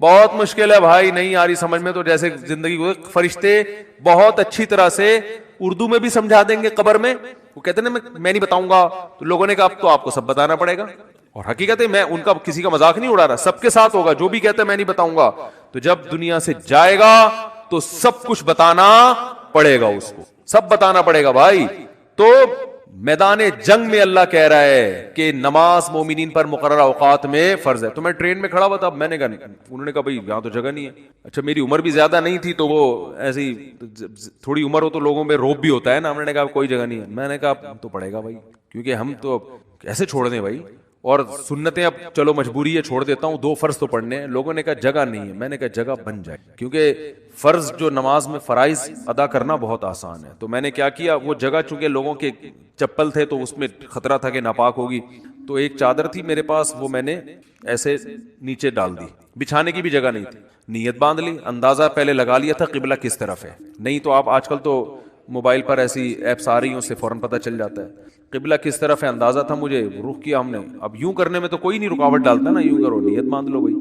بہت مشکل ہے بھائی, نہیں آ رہی سمجھ میں تو جیسے زندگی کو فرشتے بہت اچھی طرح سے اردو میں بھی سمجھا دیں گے. قبر میں وہ کہتے ہیں میں نہیں بتاؤں گا, تو لوگوں نے کہا اب تو آپ کو سب بتانا پڑے گا. اور حقیقت ہے میں ان کا کسی کا مذاق نہیں اڑا رہا, سب کے ساتھ ہوگا. جو بھی کہتے ہیں میں نہیں بتاؤں گا, تو جب دنیا سے جائے گا تو سب کچھ بتانا پڑے گا, اس کو سب بتانا پڑے گا بھائی. تو میدان جنگ میں اللہ کہہ رہا ہے کہ نماز مومنین پر مقررہ اوقات میں فرض ہے. تو میں ٹرین میں کھڑا ہوا تھا, میں نے کہا انہوں نے کہا بھائی یہاں تو جگہ نہیں ہے. اچھا میری عمر بھی زیادہ نہیں تھی, تو وہ ایسی تھوڑی عمر ہو تو لوگوں میں روب بھی ہوتا ہے نا. ہم نے کہا کوئی جگہ نہیں ہے. میں نے کہا تو پڑے گا بھائی, کیونکہ ہم تو ایسے چھوڑ دیں بھائی, اور سنتیں اب چلو مجبوری ہے چھوڑ دیتا ہوں, 2 فرض تو پڑھنے ہیں. لوگوں نے کہا جگہ نہیں ہے. میں نے کہا جگہ بن جائے, کیونکہ فرض جو نماز میں فرائض ادا کرنا بہت آسان ہے. تو میں نے کیا کیا, وہ جگہ چونکہ لوگوں کے چپل تھے تو اس میں خطرہ تھا کہ ناپاک ہوگی, تو ایک چادر تھی میرے پاس, وہ میں نے ایسے نیچے ڈال دی. بچھانے کی بھی جگہ نہیں تھی. نیت باندھ لی, اندازہ پہلے لگا لیا تھا قبلہ کس طرف ہے. نہیں تو آپ آج کل تو موبائل پر ایسی ایپس آ رہی ہیں, اس سے فوراً پتہ چل جاتا ہے قبلہ کس طرف ہے. اندازہ تھا مجھے, رخ کیا ہم نے. اب یوں کرنے میں تو کوئی نہیں رکاوٹ ڈالتا نا, یوں کرو نیت باندھ لو بھائی.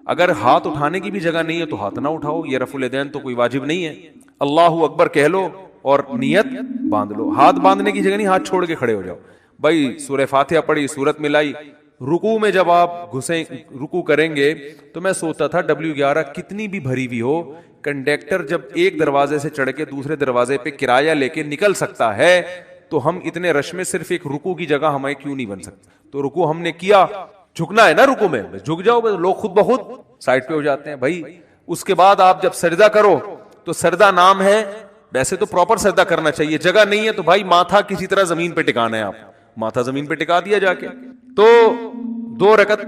اگر ہاتھ اٹھانے کی بھی جگہ نہیں ہے تو ہاتھ نہ اٹھاؤ, یہ رفع الیدین تو کوئی واجب نہیں ہے. اللہ اکبر کہہ لو اور نیت باندھ لو. ہاتھ باندھنے کی جگہ نہیں, ہاتھ چھوڑ کے کھڑے ہو جاؤ. بھائی سورہ فاتحہ پڑھی, سورت ملائی, رکوع میں جب آپ گھسیں رکوع کریں گے تو میں سوچتا تھا W11 کتنی بھی بھری ہوئی ہو, کنڈکٹر جب ایک دروازے سے چڑھ کے دوسرے دروازے پہ کرایہ لے کے نکل سکتا ہے تو ہم اتنے رش میں صرف ایک رکوع کی جگہ ہمیں کیوں نہیں بن سکتی. تو رکوع ہم نے کیا, جھکنا ہے نا رکوع میں, جھک جاؤ, لوگ خود بخود سائڈ پہ ہو جاتے ہیں. بھائی اس کے بعد آپ جب سجدہ کرو تو سجدہ نام ہے, ویسے تو پراپر سجدہ کرنا چاہیے, جگہ نہیں ہے تو بھائی ماتھا کسی طرح زمین پہ ٹکانا ہے, آپ ماتھا زمین پہ ٹکا دیا جا کے. تو 2 رکعت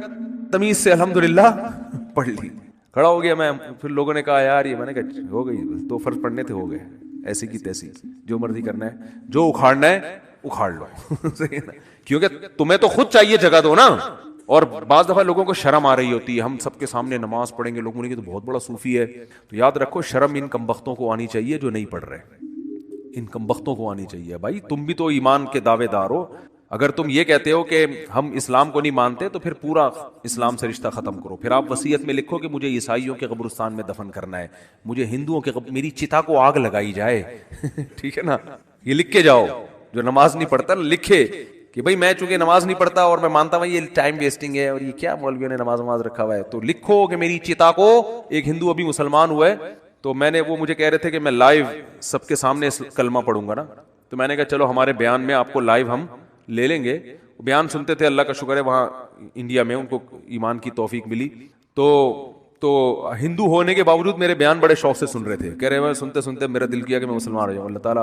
تمیز سے الحمدللہ پڑھ لی, کھڑا ہو گیا میں. پھر لوگوں نے کہا یار یہ, میں نے کہا ہو گئی, 2 فرض پڑھنے تھے, ہو گئے, ایسی کی تیسی, جو مرضی کرنا ہے, جو اکھاڑنا ہے اکھاڑ لو. کیونکہ تمہیں تو خود چاہیے جگہ دو نا. اور بعض دفعہ لوگوں کو شرم آ رہی ہوتی ہے, ہم سب کے سامنے نماز پڑھیں گے, لوگوں نے کہ تو بہت بڑا صوفی ہے. تو یاد رکھو شرم ان کمبختوں کو آنی چاہیے جو نہیں پڑھ رہے, ان کمبختوں کو آنی چاہیے. بھائی تم بھی تو ایمان کے دعوے دار ہو, اگر تم یہ کہتے ہو کہ ہم اسلام کو نہیں مانتے تو پھر پورا اسلام سے رشتہ ختم کرو. پھر آپ وصیت میں لکھو کہ مجھے عیسائیوں کے قبرستان میں دفن کرنا ہے, مجھے ہندوؤں کے میری چتا کو آگ لگائی جائے. ٹھیک ہے نا, یہ لکھ کے جاؤ. جو نماز نہیں پڑھتا لکھے کہ بھائی میں چونکہ نماز نہیں پڑھتا اور میں مانتا ہوں یہ ٹائم ویسٹنگ ہے اور یہ کیا مولویوں نے نماز رکھا ہوا ہے, تو لکھو کہ میری چتا کو, ایک ہندو ابھی مسلمان ہوا ہے تو میں نے, وہ مجھے کہہ رہے تھے کہ میں لائیو سب کے سامنے کلمہ پڑھوں گا نا, تو میں نے کہا چلو ہمارے بیان میں آپ کو لائیو ہم لے لیں گے. بیان سنتے تھے, اللہ کا شکر ہے وہاں انڈیا میں ان کو ایمان کی توفیق ملی, تو ہندو ہونے کے باوجود میرے بیان بڑے شوق سے سن رہے تھے, کہہ رہے ہیں سنتے سنتے میرا دل کیا کہ میں مسلمان ہو جاؤں. اللہ تعالیٰ